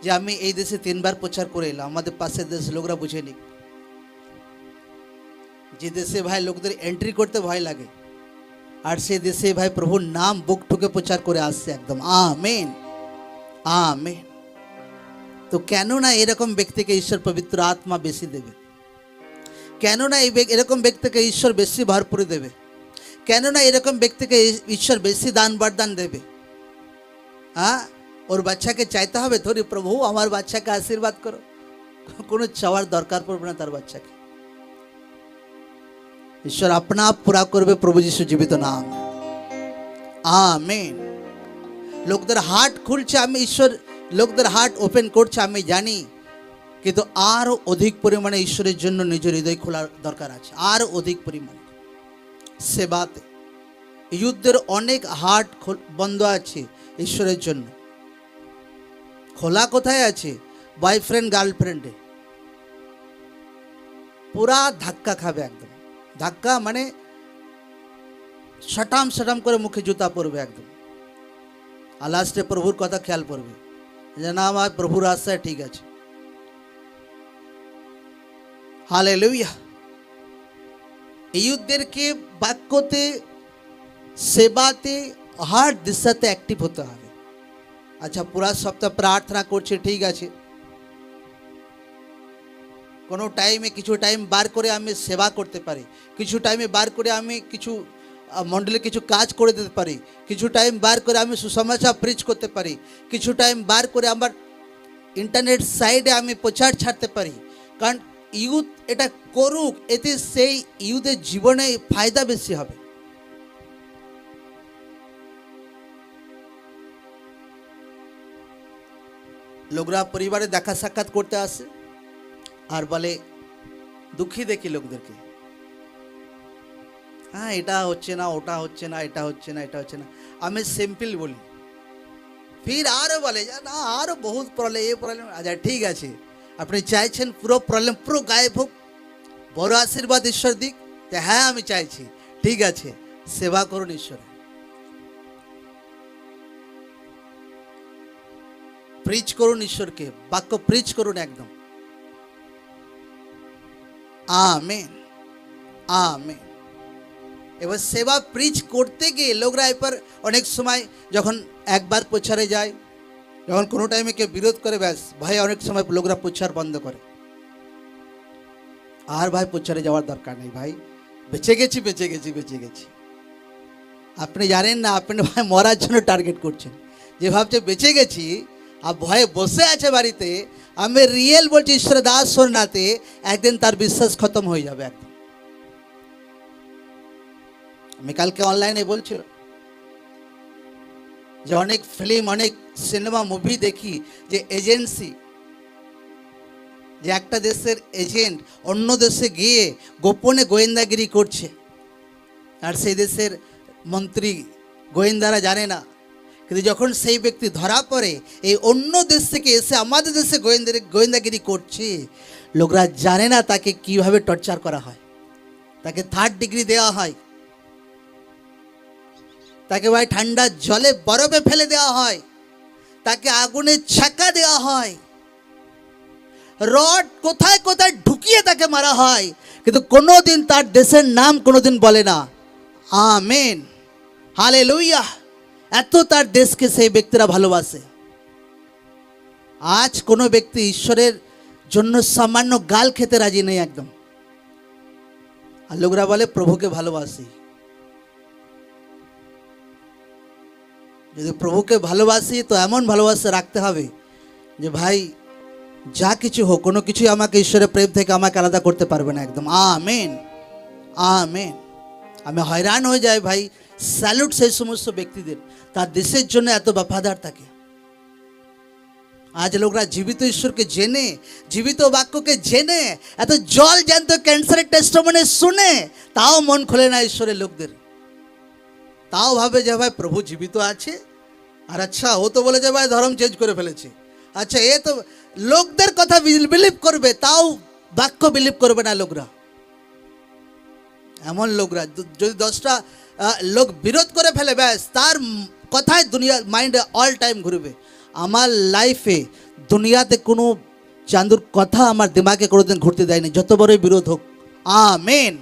যে আমি এই দেশে 3 বার প্রচার করে এলাম, আমাদের পাশের দেশ লোকরা বুঝে নি। যে দেশে ভাই লোকদের এন্ট্রি করতে ভয় লাগে, আর সে দেশে ভাই প্রভুর নাম বুক ঠুকে প্রচার করে আসছে একদম। Amen, amen. তো কেন না এরকম ব্যক্তিকে ঈশ্বর পবিত্র আত্মা বেশি দেবে? কেন না এরকম ব্যক্তিকে ঈশ্বর বেশি ভরপুর দেবে? কেন না এরকম ব্যক্তিকে ঈশ্বর বেশি দান বরদান দেবে? হ্যাঁ, ওর বাচ্চাকে চাইতে হবে ধরি, প্রভু আমার বাচ্চাকে আশীর্বাদ করো। কোনো চাওয়ার দরকার পড়বে না তার বাচ্চাকে, ঈশ্বর আপনা আপ পুরা করবে। প্রভু যীশু জীবিত নাম। আমেন। লোকদের হার্ট খুলছে, আমি ঈশ্বর লোকদের হার্ট ওপেন করছে, আমি জানি, কিন্তু আরও অধিক পরিমাণে ঈশ্বরের জন্য নিজের হৃদয় খোলার দরকার আছে, আরও অধিক পরিমাণে সেবাতে। যুদ্ধের অনেক হার্ট বন্ধ আছে ঈশ্বরের জন্য। খোলা কোথায় আছে? বয়ফ্রেন্ড গার্লফ্রেন্ডে পুরা ধাক্কা খাবে একদম। ধাক্কা মানে শটাম শটাম করে মুখে জুতা পড়বে একদম। আর লাস্টে প্রভুর কথা খেয়াল পড়বে যে না আমার প্রভুর রাস্তায় ঠিক আছে। হালেলুয়া। এই যুদ্ধেরকে বাক্যতে, সেবাতে, হার দিশাতে অ্যাক্টিভ হতে হবে। আচ্ছা, পুরা সপ্তাহ প্রার্থনা করছে, ঠিক আছে, কোনো টাইমে কিছু টাইম বার করে আমি সেবা করতে পারি, কিছু টাইমে বার করে আমি কিছু মণ্ডলে কিছু কাজ করে দিতে পারি, কিছু টাইম বার করে আমি সুসমাচার প্রিচ করতে পারি, কিছু টাইম বার করে আমার ইন্টারনেট সাইডে আমি প্রচার ছাড়তে পারি। কারণ ইউথ এটা করুক, এতে সেই ইউথের জীবনে ফায়দা বেশি হবে। লোকরা পরিবারে দেখা সাক্ষাৎ করতে আসে আর বলে, দুঃখী দেখি লোকদেরকে, হ্যাঁ এটা হচ্ছে না, ওটা হচ্ছে না, এটা হচ্ছে না, এটা হচ্ছে না। আমি সিম্পল বলি, ফির আরও বলে না আরও বহুত প্রবলেম, এ প্রবলেম। আচ্ছা ঠিক আছে, আপনি চাইছেন পুরো প্রবলেম পুরো গায়েব হোক, বড় আশীর্বাদ ঈশ্বর দিক? হ্যাঁ আমি চাইছি, ঠিক আছে, সেবা করুন ঈশ্বরের, প্রিচ করুন ঈশ্বরকে, বাক্য প্রিচ করুন একদম। Amen, amen. এবার সেবা প্রিচ করতে গিয়ে লোকরা এবার অনেক সময় যখন একবার প্রচারে যায়, যখন কোনো টাইমে কেউ বিরোধ করে, ব্যাস ভাই অনেক সময় লোকরা প্রচার বন্ধ করে। আর ভাই প্রচারে যাওয়ার দরকার নেই ভাই, বেঁচে গেছি বেঁচে গেছি বেঁচে গেছি। আপনি জানেন না আপনি ভাই মরার জন্য টার্গেট করছেন। যে ভাবছে বেঁচে গেছি আর ভয়ে বসে আছে বাড়িতে, আমি রিয়েল বলছি ঈশ্বরের দাস শোনাতে, একদিন তার বিশ্বাস খতম হয়ে যাবে একদম। আমি কালকে অনলাইনে বলছিল যে অনেক ফিল্ম, অনেক সিনেমা মুভি দেখি যে এজেন্সি, যে একটা দেশের এজেন্ট অন্য দেশে গিয়ে গোপনে গোয়েন্দাগিরি করছে, আর সেই দেশের মন্ত্রী গোয়েন্দারা জানে না। কিন্তু যখন সেই ব্যক্তি ধরা পড়ে, এই অন্য দেশ থেকে এসে আমাদের দেশে গোয়েন্দাগিরি করছে, লোকরা জানে না তাকে কিভাবে টর্চার করা হয়। তাকে 3rd ডিগ্রি দেওয়া হয়, তাকে ভাই ঠান্ডা জলে বরফে ফেলে দেওয়া হয়, তাকে আগুনে ছাকা দেওয়া হয়, রড কোথায় কোথায় ঢুকিয়ে তাকে মারা হয়, কিন্তু কোনোদিন তার দেশের নাম কোনোদিন বলে না। Amen, hallelujah. এত তার দেশকে সেই ব্যক্তিরা ভালোবাসে। আজ কোনো ব্যক্তি ঈশ্বরের জন্য সামান্য গাল খেতে রাজি নেই একদম। আর লোকরা বলে প্রভুকে ভালোবাসি। যদি প্রভুকে ভালোবাসি তো এমন ভালোবাসা রাখতে হবে যে ভাই যা কিছু হোক, কোনো কিছুই আমাকে ঈশ্বরের প্রেম থেকে আমাকে আলাদা করতে পারবে না একদম। Amen, amen. আমি হয়রান হয়ে যাই ভাই, স্যালুট সেই সমস্ত ব্যক্তিদের, তার দেশের জন্য এত বফাদার থাকে। আজ লোকরা জীবিত ঈশ্বরকে জেনে, জীবিত বাক্যকে জেনে, এত জল জ্যান্ত ক্যান্সারের টেস্টিমনি শুনে, তাও মন খোলে না ঈশ্বরের লোকদের। তাও ভাবে যে ভাই প্রভু জীবিত আছে, আর আচ্ছা ও তো বলে যে ভাই ধর্ম চেঞ্জ করে ফেলেছে, আচ্ছা এ তো লোকদের কথা বিলিভ করবে, তাও বাক্য বিলিভ করবে না লোকরা। এমন লোকরা যদি 10টা লোক বিরোধ করে ফেলে, ব্যাস তার কথায় দুনিয়া মাইন্ডে অল টাইম ঘুরবে। আমার লাইফে দুনিয়াতে কোনো চাঁদুর কথা আমার দিমাগে কোনোদিন ঘুরতে দেয়নি, যত বড়ই বিরোধ হোক। Amen,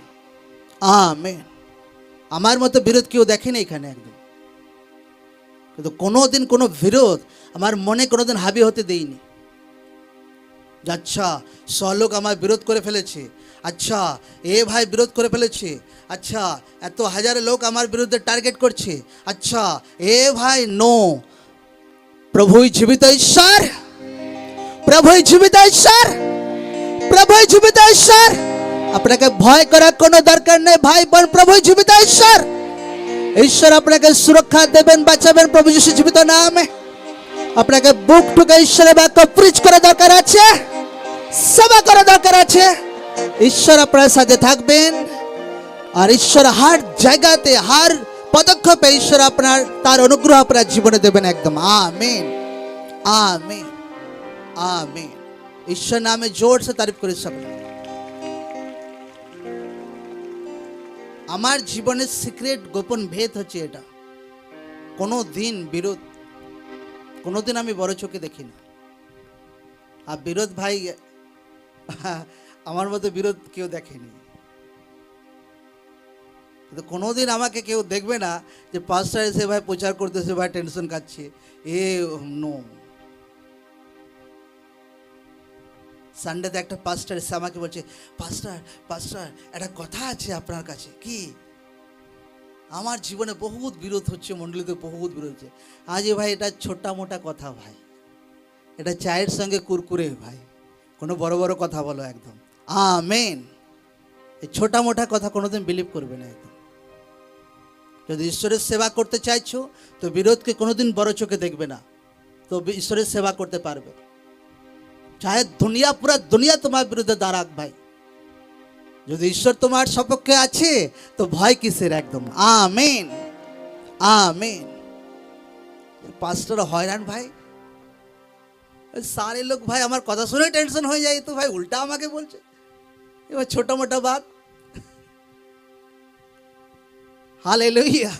amen. আমার মতো বিরোধ কেউ দেখেনি এখানে একদম, কিন্তু কোনোদিন কোনো বিরোধ আমার মনে কোনোদিন হাবি হতে দেইনি। আচ্ছা 100 লোক আমার বিরোধ করে ফেলেছে, আচ্ছা এ ভাই বিরোধ করে ফেলেছে, আচ্ছা এত হাজার লোক আমার বিরুদ্ধে টার্গেট করছে, আচ্ছা এ ভাই নো। প্রভুই জীবিত ঈশ্বর, প্রভুই জীবিত ঈশ্বর, প্রভুই জীবিত ঈশ্বর। আপনাকে ভয় করার কোনো দরকার নেই ভাই বোন, প্রভুই জীবিত ঈশ্বর। ঈশ্বর আপনাকে সুরক্ষা দেবেন, বাঁচাবেন প্রভু যিশু জীবিত নামে। আপনাকে বুক ঠুকে ঈশ্বরের বাক্য প্রিচ করা দরকার আছে, সেবা করা দরকার আছে। ঈশ্বর আপনার সাথে থাকবেন, আর ঈশ্বর হার জায়গাতে, হার পদক্ষেপে ঈশ্বর আপনার তার অনুগ্রহ আপনার জীবনে দেবেন একদম। Amen, amen, amen. ঈশ্বর নামে জোর সে তারিফ করে সকলে। আমার জীবনের সিক্রেট গোপন ভেদ হচ্ছে এটা, কোনো দিন বিরোধ কোনোদিন আমি বড় চোখে দেখি না। আর বিরোধ ভাই আমার মতো বিরোধ কেউ দেখেনি, কিন্তু কোনোদিন আমাকে কেউ দেখবে না যে পাস্টার এসে ভাই প্রচার করতেছে, ভাই টেনশন কাটছে, এ নো। সানডেতে একটা পাস্টার এসে আমাকে বলছে, পাস্টার পাস্টার একটা কথা আছে আপনার কাছে। কি? আমার জীবনে বহুত বিরোধ হচ্ছে, মণ্ডলীতে বহুত বিরোধ হচ্ছে। আজ ভাই এটা ছোটা মোটা কথা ভাই, এটা চায়ের সঙ্গে কুরকুরে ভাই, কোনো বড় বড় কথা বলো একদম। আমেন। এই ছোটা মোটা কথা কোনোদিন বিলিভ করবে না। একদম যদি ঈশ্বরের সেবা করতে চাইছো তো বিরোধকে কোনোদিন বড় চোখে দেখবে না, তো ঈশ্বরের সেবা করতে পারবে। চাহে দুনিয়া, পুরা দুনিয়া তোমার বিরুদ্ধে দাঁড়াক ভাই, যদি ঈশ্বর তোমার সপক্ষে আছে তো ভয় কিসের। একদম আমেন আমেন। পাস্টার হয়রান ভাই, सारे लोग भाई আমার কথা শুনে টেনশন হয়ে যায়, তো ভাই উল্টা আমাকে বলছে এবার ছোটা মোটা বাত। हालेलुया।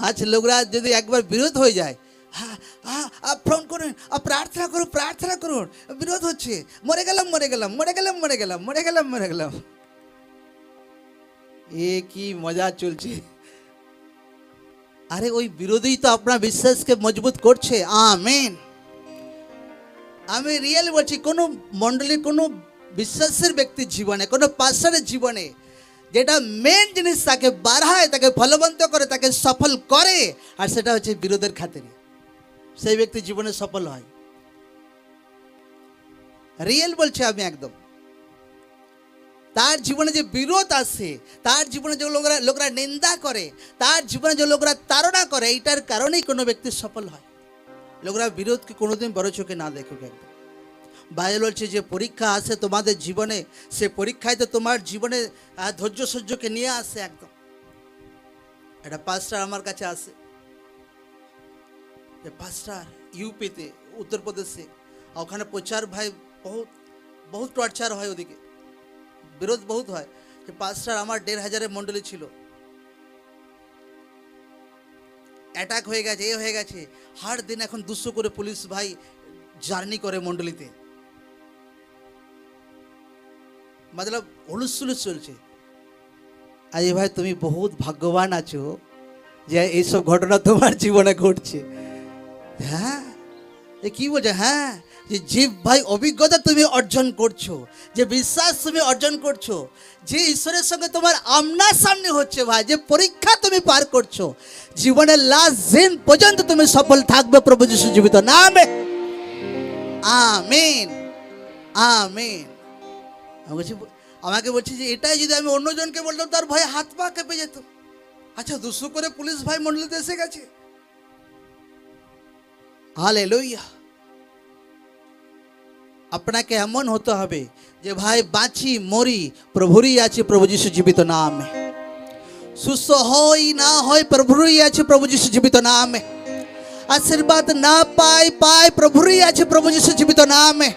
आज লোকরা যদি একবার বিরোধ হয়ে যায়, হ্যাঁ হ্যাঁ ফোন করুন, প্রার্থনা করুন, প্রার্থনা করুন, বিরোধ হচ্ছে, মরে গেলাম মরে গেলাম মরে গেলাম মরে গেলাম মরে গেলাম মরে গেলাম। এ কি মজা চলছে। আরে ওই বিরোধী তো আপনার বিশ্বাসকে মজবুত করছে। আমেন। আমি রিয়েল বলছি, কোনো মণ্ডলীর কোনো বিশ্বাসের ব্যক্তির জীবনে, কোনো পাস্টারের জীবনে যেটা মেন জিনিস তাকে বাড়ায়, তাকে ফলবন্ত করে, তাকে সফল করে, আর সেটা হচ্ছে বিরোধের খাতিরে, সেই ব্যক্তি জীবনে সফল হয়। রিয়েল বলছি আমি একদম। তার জীবনে যে বিরোধ আসে, তার জীবনে যে লোকরা নিন্দা করে, তার জীবনে যে লোকরা তাড়না করে, এইটার কারণেই কোনো ব্যক্তি সফল হয়। লোকরা বিরোধকে কোনোদিন বড় চোখে না দেখুক। একদম বাইবেল বলছে যে পরীক্ষা আসে তোমাদের জীবনে, সে পরীক্ষায় তো তোমার জীবনে ধৈর্য সহ্যকে নিয়ে আসে। একদম একটা পাস্টার আমার কাছে আসে, যে পাস্টার ইউপিতে, উত্তরপ্রদেশে, ওখানে প্রচার ভাই বহুত বহুত টর্চার হয়, ওদিকে বিরোধ বহুত হয়। যে পাস্টার আমার ১,৫০০ মণ্ডলী ছিল, অ্যাটাক হয়ে গেছে, এ হয়ে গেছে, হার দিন এখন ২০০ করে পুলিশ ভাই জার্নি করে মণ্ডলীতে, মতলব হুলুস তুলুস চলছে। আরে ভাই তুমি বহুত ভাগ্যবান আছো যে এইসব ঘটনা তোমার জীবনে ঘটছে। হ্যাঁ এ কি বলছে, হ্যাঁ যে ভাই অভিজ্ঞতা তুমি অর্জন করছো, যে বিশ্বাস তুমি অর্জন করছো, যে ঈশ্বরের সঙ্গে তোমার আমনা সামনে হচ্ছে ভাই, যে পরীক্ষা তুমি পার করছো, জীবনের লাস্ট দিন পর্যন্ত তুমি সফল থাকবে প্রভু যিশু জীবিত নামে। Amen amen. আমাকে বলছি যে এটাই যদি আমি অন্যজনকে বলতাম তার ভয়ে হাত পা কেঁপে যেত। আচ্ছা ২০০ করে পুলিশ ভাই মণ্ডলীতে এসে গেছে। হালেলুয়া। আপনাকে এমন হতে হবে যে ভাই বাঁচি মরি প্রভুরই আছে, প্রভু যিশু জীবিত নামে। সুস্থ হই না হয় প্রভুরই আছে, প্রভু যিশু জীবিত নামে। আশীর্বাদ না পাই পাই প্রভুরই আছে, প্রভু যিশু জীবিত নামে।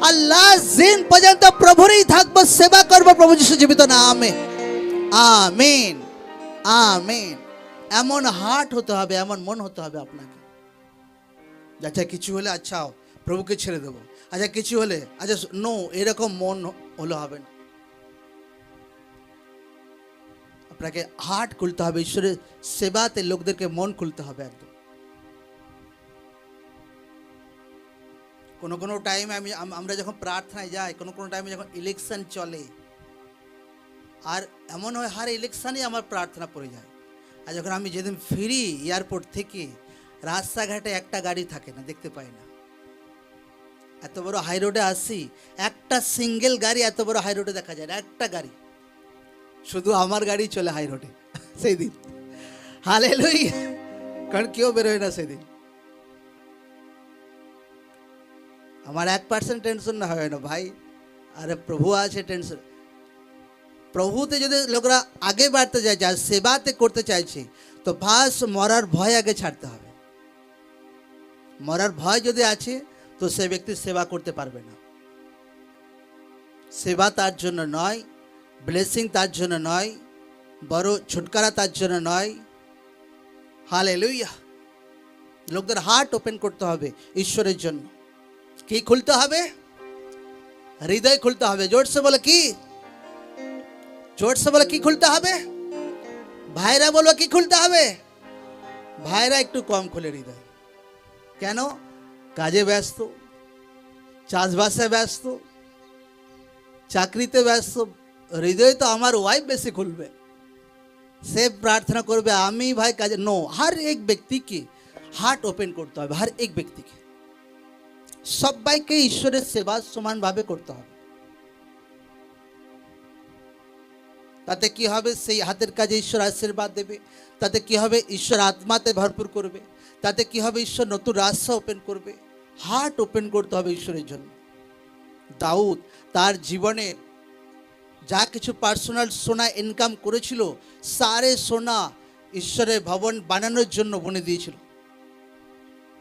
আল্লাহ দিন পর্যন্ত প্রভুরই থাকবো, সেবা করবো প্রভু যিশু জীবিত নামে। Amen amen. এমন হার্ট হতে হবে, এমন মন হতে হবে আপনাকে। আচ্ছা কিছু হলে আচ্ছা প্রভুকে ছেড়ে দেবো, আচ্ছা কিছু হলে আচ্ছা নো, এরকম মন হলে হবে না। আপনাকে হার্ট খুলতে হবে, ঈশ্বরের সেবাতে লোকদেরকে মন খুলতে হবে একদম। কোনো কোনো টাইমে আমরা যখন প্রার্থনায় যাই, কোনো কোনো টাইমে যখন ইলেকশন চলে, আর এমন হয় হার ইলেকশনই আমার প্রার্থনা পড়ে যায়। আর যখন আমি যেদিন ফিরি এয়ারপোর্ট থেকে, রাস্তাঘাটে একটা গাড়ি থাকে না, দেখতে পাই না। এত বড় হাই রোডে আসি, একটা সিঙ্গেল গাড়ি এত বড় হাই রোডে দেখা যায় না, একটা গাড়ি, শুধু আমার গাড়ি চলে হাই রোডে সেই দিন। হালেলুয়া। কারণ কেউ বেরোয় না সেদিন। আমার 1% টেনশন না হয় না ভাই, আরে প্রভু আছে টেনশন। প্রভুতে যদি লোকরা আগে বাড়তে যায়, যা সেবাতে করতে চাইছে, তো ফার্স্ট মরার ভয় আগে ছাড়তে হবে। মরার ভয় যদি আছে তো সে ব্যক্তি সেবা করতে পারবে না। সেবা তার জন্য নয়, ব্লেসিং তার জন্য নয়, বড় ছুটকারা তার জন্য নয়। হালেলুয়া। লোকদের হার্ট ওপেন করতে হবে ঈশ্বরের জন্য। কি খুলতে হবে? হৃদয় খুলতে হবে। জোরসে বলে কি? জোরসে বলে কি খুলতে হবে? ভাইরা বলো কি খুলতে হবে? ভাইরা একটু কম খুলে হৃদয়। কেন? কাজে ব্যস্ত, চাষবাসে ব্যস্ত, চাকরিতে ব্যস্ত। হৃদয় তো আমার ওয়াইফ বেশি খুলবে, সে প্রার্থনা করবে, আমি ভাই কাজে। নো, हर एक व्यक्ति की हार्ट ओपन করতে হবে। हर एक व्यक्ति के সবাইকে ঈশ্বরের সেবা সমানভাবে করতে হবে। তাতে কি হবে? সেই হাতের কাজে ঈশ্বর আশীর্বাদ দেবে। তাতে কি হবে? ঈশ্বর আত্মাতে ভরপুর করবে। তাতে কি হবে? ঈশ্বর নতুন রাস্তা ওপেন করবে। হার্ট ওপেন করতে হবে ঈশ্বরের জন্য। দাউদ তার জীবনে যা কিছু পার্সোনাল সোনা ইনকাম করেছিল, সারে সোনা ঈশ্বরের ভবন বানানোর জন্য বনে দিয়েছিল।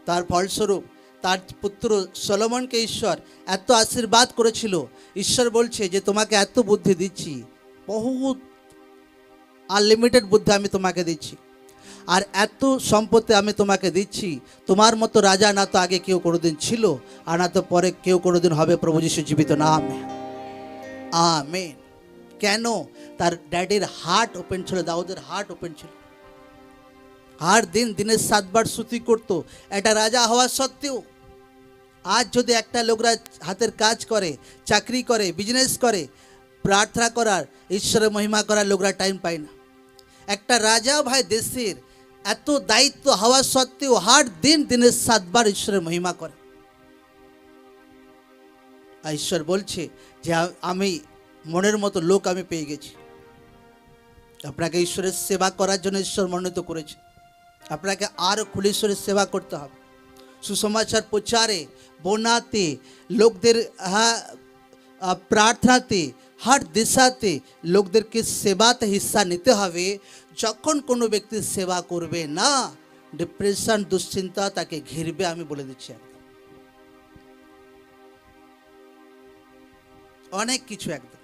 তার ফলস্বরূপ তার পুত্র সলোমনকে ঈশ্বর এত আশীর্বাদ করেছিল। ঈশ্বর বলছে যে তোমাকে এত বুদ্ধি দিচ্ছি, বহুত আনলিমিটেড বুদ্ধি আমি তোমাকে দিচ্ছি, আর এত সম্পত্তি আমি তোমাকে দিচ্ছি, তোমার মতো রাজা না তো আগে কেউ কোনোদিন ছিল, আর না তো পরে কেউ কোনোদিন হবে। প্রভু যিশু জীবিত নামে আমেন। কেন? তার ড্যাডির হার্ট ওপেন ছিল, দাউদের হার্ট ওপেন ছিল। আর দিনে 7 বার স্তুতি করতো, একটা রাজা হওয়া সত্ত্বেও। আজ যদি একটা লোকরা হাতের কাজ করে, চাকরি করে, বিজনেস করে, প্রার্থনা করার, ঈশ্বরের মহিমা করার লোকরা টাইম পায় না। একটা রাজা ভাই দেশের এত দায়িত্ব হওয়া সত্ত্বেও হার দিনে 7 বার ঈশ্বরের মহিমা করে। আর ঈশ্বর বলছে যে আমি মনের মতো লোক আমি পেয়ে গেছি। আপনাকে ঈশ্বরের সেবা করার জন্য ঈশ্বর মনোনীত করেছে। আপনাকে আরও খুলে ঈশ্বরের সেবা করতে হবে। সুসমাচার প্রচারে, বনাতে, লোকদের প্রার্থনাতে, हर दिशाते লোকদেরকে সেবাতে হিস্সা নিতে হবে। যখন কোনো ব্যক্তি সেবা করবে না, ডিপ্রেশন, দুশ্চিন্তা তাকে ঘিরবে, আমি বলে দিচ্ছি একদম অনেক কিছু একদম।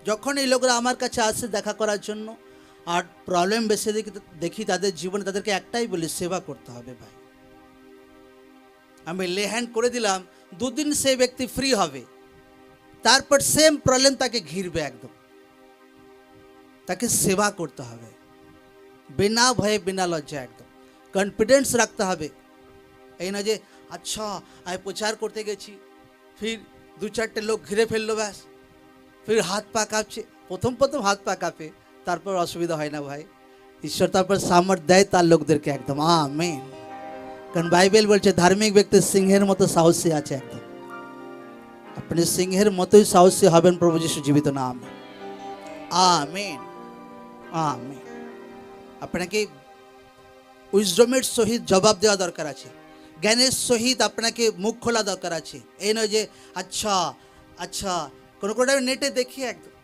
যখন এই লোকরা আমার কাছে আসে দেখা করার জন্য আর প্রবলেম বেশি দেখি তাদের জীবনে, তাদেরকে একটাই বলি, সেবা করতে হবে ভাই। আমি লে হ্যান্ড করে দিলাম, 2 দিন সেই ব্যক্তি ফ্রি হবে, তারপর সেম প্রবলেম তাকে ঘিরবে একদম। তাকে সেবা করতে হবে বিনা ভয়ে, বিনা লজ্জা, একদম কনফিডেন্স রাখতে হবে। এই না যে আচ্ছা আমি প্রচার করতে গেছি, ফির 2-4টে লোক ঘিরে ফেললো, ব্যাস ফির হাত পা কাঁপছে। প্রথম হাত পা কাঁপে, তারপর অসুবিধা হয় না ভাই। ঈশ্বর তারপর সামর্থ্য দেয় তার লোকদেরকে একদম। আমেন। কারণ বাইবেল বলছে ধার্মিক ব্যক্তি সিংহের মতো সাহসী আছে একদম। আপনি সিংহের মতোই সাহসী হবেন প্রভু যিশু জীবিত নামে। Amen amen. আপনাকে উইজডমের সহিত জবাব দেওয়া দরকার আছে, জ্ঞানের সহিত আপনাকে মুখ খোলা দরকার আছে। এই নয় যে আচ্ছা আচ্ছা, কোনো কোনো নেটে দেখি একদম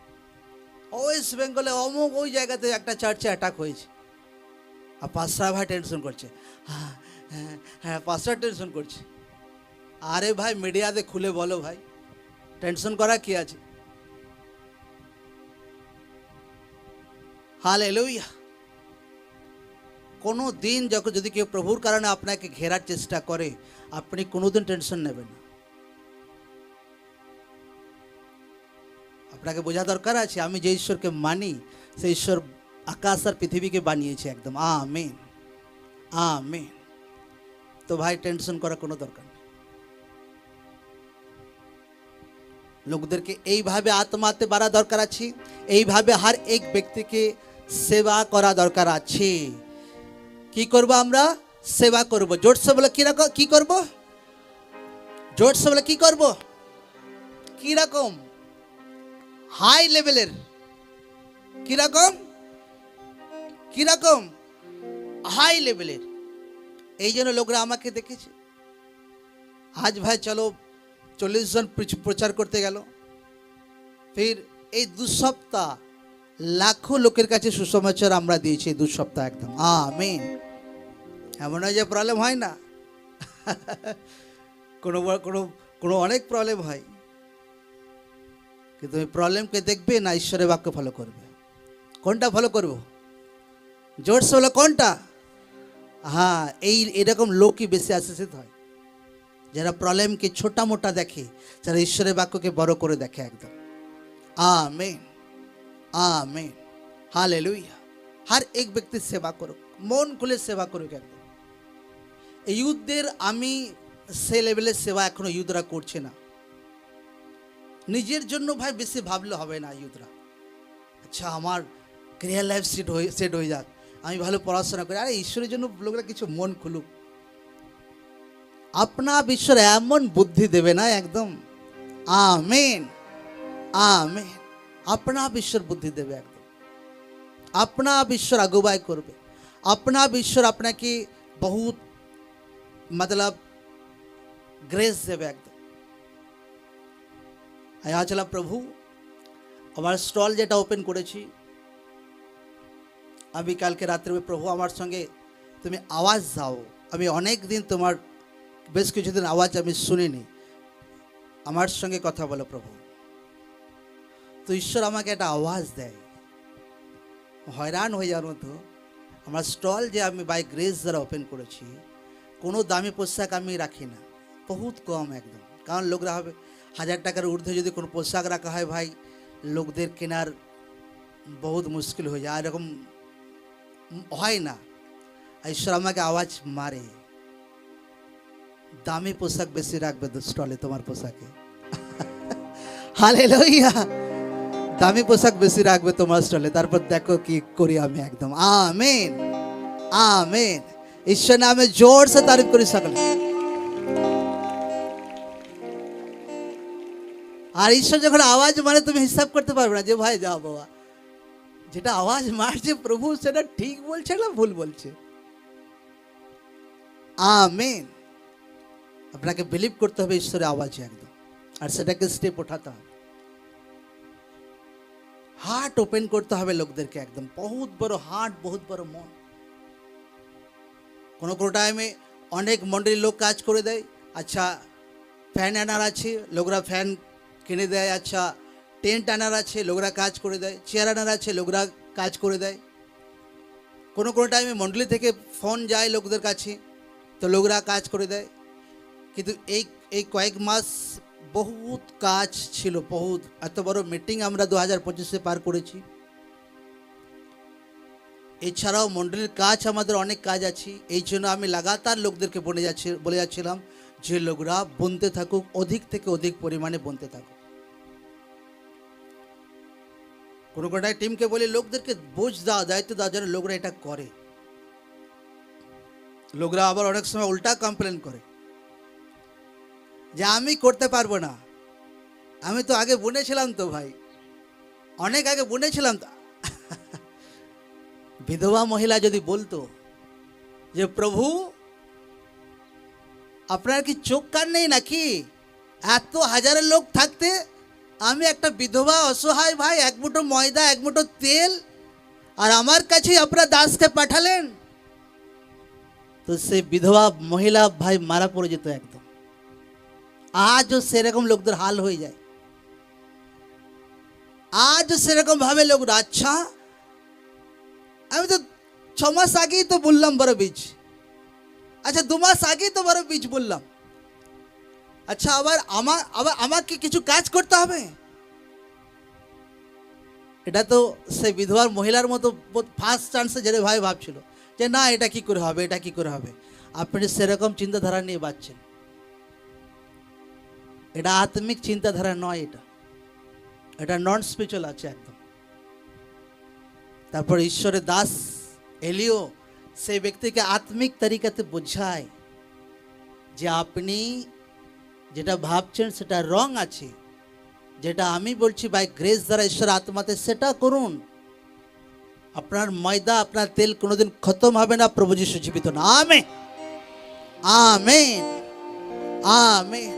ওয়েস্ট বেঙ্গলে অমুক ওই জায়গাতে একটা চার্চে অ্যাটাক হয়েছে, আর পাঁচরা ভাই টেনশন করছে। হ্যাঁ হ্যাঁ হ্যাঁ, পাঁচরা টেনশন করছে। আরে ভাই মিডিয়াতে খুলে বলো ভাই, টেনশন করা কি আছে? হালেলুয়া। কোনো দিন যখন যদি কেউ প্রভুর কারণে আপনাকে ঘেরার চেষ্টা করে, আপনি কোনোদিন টেনশন নেবেন না। আপনাকে বোঝা দরকার আছে আমি যে ঈশ্বরকে মানি, সেই ঈশ্বর আকাশ আর পৃথিবীকে বানিয়েছে একদম। Amen amen. তো ভাই টেনশন করার কোনো দরকার নেই। লোকদেরকে এইভাবে আত্মাতে বাড়া দরকার আছে, এইভাবে হার এক ব্যক্তিকে সেবা করা দরকার আছে। কি করব আমরা? সেবা করব। জোরসে বলে কি রকম? কি করব? জোরসে বলে কি করব? কি রকম? হাই লেভেলের। কি রকম? কি রকম? হাই লেভেলের। এই জন্য লোকরা আমাকে দেখেছে। আজ ভাই চলো 40 জন প্রচার করতে গেল, ফির এই 2 সপ্তাহ লাখো লোকের কাছে সুসমাচার আমরা দিয়েছি 2 সপ্তাহ একদম। আমেন। এমন নয় যে প্রবলেম হয় না, কোনো কোনো কোনো অনেক প্রবলেম হয়, কিন্তু ওই প্রবলেমকে দেখবে না ঈশ্বরের বাক্য ফলো করবে। কোনটা ফলো করব? জোরসে হলো কোনটা? হ্যাঁ, এরকম লোকই বেশি আশীষিত হয়, যারা প্রবলেমকে ছোটা মোটা দেখে, যারা ঈশ্বরের বাক্যকে বড় করে দেখে একদম। Amen amen. হালেলুয়া। हर एक व्यक्ति सेवा करो, मन खुले सेवा करो একদম। এই ইউথদের আমি সে লেভেলের সেবা এখনো ইউথরা করছে না। নিজের জন্য ভাই বেশি ভাবলে হবে না ইউথরা। আচ্ছা আমার ক্যারিয়ার লাইফ সেট হয়ে যাক, আমি ভালো পড়াশোনা করি। আরে ঈশ্বরের জন্য লোকরা কিছু মন খুলুক। আপনার ঈশ্বর এমন বুদ্ধি দেবে না একদম। Amen amen. আপনার ঈশ্বর বুদ্ধি দেবে একদম। अपना आप ईश्वर अगुवाई करबे, अपना आप ईश्वर আপনাকে बहुत मतलब গ্রেস দেবে একদম। আমি আছিলাম প্রভু আমার স্টল যেটা ওপেন করেছি, আমি কালকে রাত্রে প্রভু আমার সঙ্গে তুমি আওয়াজ দাও, আমি অনেক দিন তোমার বেশ কিছুদিন আওয়াজ আমি শুনিনি, আমার সঙ্গে কথা বলো প্রভু। তো ঈশ্বর আমাকে একটা আওয়াজ দেয়, হয়রান হয়ে যাওয়ার মতো। আমার স্টল যে আমি বাই গ্রেস দ্বারা ওপেন করেছি, কোনো দামি পোশাক আমি রাখি না, বহুত কম একদম। কারণ লোকরা হবে 1000 টাকার ঊর্ধ্বে যদি কোনো পোশাক রাখা হয় ভাই, লোকদের কেনার বহুত মুশকিল হয়ে যায়, এরকম হয় না। ঈশ্বর আমাকে আওয়াজ মারে, দামি পোশাক বেশি রাখবে স্টলে তোমার পোশাকে। হালেলুয়া, দামি পোশাক বেশি রাখবে তোমার স্টলে, তারপর দেখো কি করি আমি একদম। Amen amen. ঈশ্বর নামে জোর से तारीफ করি সকলে। আর ঈশ্বর যখন আওয়াজ মারে তুমি হিসাব করতে পারবে না যে ভাই যাও বাবা, যেটা আওয়াজ মারছে প্রভু সেটা ঠিক বলছে না ভুল বলছে। আমেন। আপনাকে বিলিভ করতে হবে ঈশ্বরের আওয়াজে একদম, আর সেটাকে স্টেপ উঠাতে হবে, হার্ট ওপেন করতে হবে লোকদেরকে একদম। বহুত বড় হার্ট, বহুত বড় মন। কোনো কোনো টাইমে অনেক মন্ডলীর লোক কাজ করে দেয়, আচ্ছা ফ্যান আনার আছে লোকরা ফ্যান কিনে দেয়, আচ্ছা টেন্ট আনার আছে লোকরা কাজ করে দেয়, চেয়ার আনার আছে লোকরা কাজ করে দেয়। কোনো কোনো টাইমে মন্ডলী থেকে ফোন যায় লোকদের কাছে, তো লোকরা কাজ করে দেয়। কিন্তু এই কয়েক মাস বহুত কাজ ছিল, বহুত এত বড় মিটিং আমরা 2025-এ পার করেছি। এছাড়াও মন্ডলীর কাজ আমাদের অনেক কাজ আছে, এই জন্য আমি লাগাতার লোকদেরকে বলে যাচ্ছিলাম যে লোকরা বুনতে থাকুক, অধিক থেকে অধিক পরিমাণে বুনতে থাকুক। কোনো কোনোটাই টিমকে বলি লোকদেরকে বোঝ দাও, দায়িত্ব দাও যেন লোকরা এটা করে। লোকরা আবার অনেক সময় উল্টা কমপ্লেন করে যে আমি করতে পারবো না, আমি তো আগে বুনেছিলাম তো ভাই, অনেক আগে বুনেছিলাম তো। বিধবা মহিলা যদি বলতো যে প্রভু আপনার কি চোখ কান নেই নাকি, এত হাজারের লোক থাকতে আমি একটা বিধবা অসহায় ভাই, এক মুঠো ময়দা এক মুঠো তেল আর আমার কাছে আপনার দাসকে পাঠালেন, তো সে বিধবা মহিলা ভাই মারা পড়ে যেত একদম। আজও সেরকম লোকদের হাল হয়ে যায়, আজও সেরকম ভাবে লোকরা, আচ্ছা আমি তো 6 মাস আগেই তো বললাম বড় বীজ, আচ্ছা 2 মাস আগেই তো বড় বীজ বললাম, আচ্ছা আবার আমাকে কিছু কাজ করতে হবে। এটা তো সে বিধবার মহিলার মতো ফার্স্ট চান্সে যেটা ভাই ভাবছিল যে না এটা কি করে হবে, এটা কি করে হবে। আপনি সেরকম চিন্তাধারা নিয়ে বাঁচছেন, এটা আত্মিক চিন্তাধারা নয়, এটা নন স্পিরিচুয়াল আছে একদম। তারপর ঈশ্বরের দাস এলিও সেই ব্যক্তিকে আত্মিক তরিকাতে বোঝায় যে আপনি যেটা ভাবছেন সেটা রং আছে, যেটা আমি বলছি বাই গ্রেস দ্বারা ঈশ্বর আত্মাতে সেটা করুন। আপনার ময়দা আপনার তেল কোনোদিন খতম হবে না, প্রভু যিশু জীবিত না। Amen amen amen.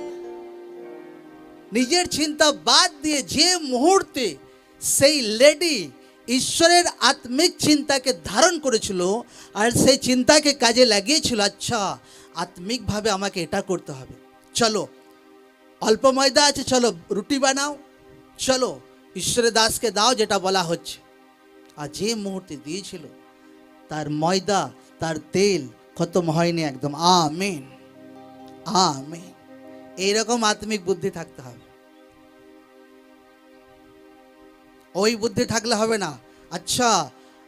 নিজের চিন্তা বাদ দিয়ে যে মুহূর্তে সেই লেডি ঈশ্বরের আত্মিক চিন্তাকে ধারণ করেছিল আর সেই চিন্তাকে কাজে লাগিয়েছিল, আচ্ছা আত্মিকভাবে আমাকে এটা করতে হবে, চলো অল্প ময়দা আছে চলো রুটি বানাও, চলো ঈশ্বরের দাসকে দাও যেটা বলা হচ্ছে। আর যে মুহূর্তে দিয়েছিল তার ময়দা তার তেল খতম হয়নি একদম। Amen amen. এইরকম আত্মিক বুদ্ধি থাকতে হবে, ওই বুদ্ধি থাকলে হবে না। আচ্ছা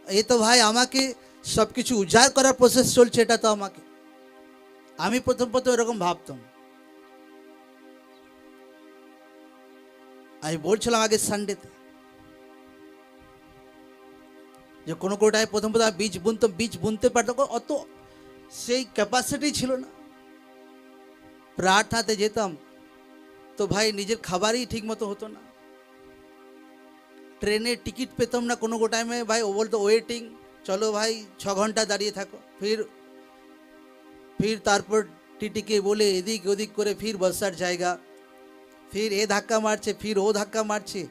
এই তো ভাই আমাকে সব কিছু উজাড় করার প্রসেস চলছে, এটা তো আমাকে, আমি প্রথম এরকম ভাবতাম। আমি বলছিলাম আগে সানডেতে যে কোনো কোটায় প্রথম বীজ বুনতে পারতাম, অত সেই ক্যাপাসিটি ছিল না। প্রার্থনাতে যেতাম তো ভাই নিজের খাবারই ঠিক মতো হতো না, ট্রেনে টিকিট পেতাম না কোনো টাইমে ভাই, ও বলতো ওয়েটিং, চলো ভাই 6 ঘন্টা দাঁড়িয়ে থাকো, फिर তারপর টিটিকে বলে এদিক ওদিক করে ফির বসার জায়গা, फिर এ ধাক্কা মারছে, फिर ও ধাক্কা মারছে,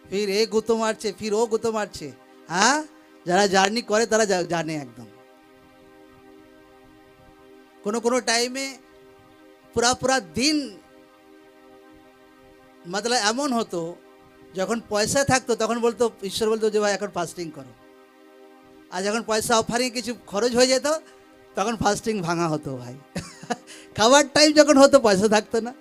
फिर এ গুঁতো মারছে, फिर ও গুঁতো মারছে। হ্যাঁ, যারা জার্নি করে তারা জানে একদম। কোনো টাইমে পুরা দিন মতলব এমন হতো, যখন পয়সা থাকতো তখন বলতো, ঈশ্বর বলতো যে ভাই এখন ফাস্টিং করো, আর যখন পয়সা অফারিং কিছু খরচ হয়ে যেত তখন ফাস্টিং ভাঙা হতো ভাই। খাবার টাইম যখন হতো পয়সা থাকতো না,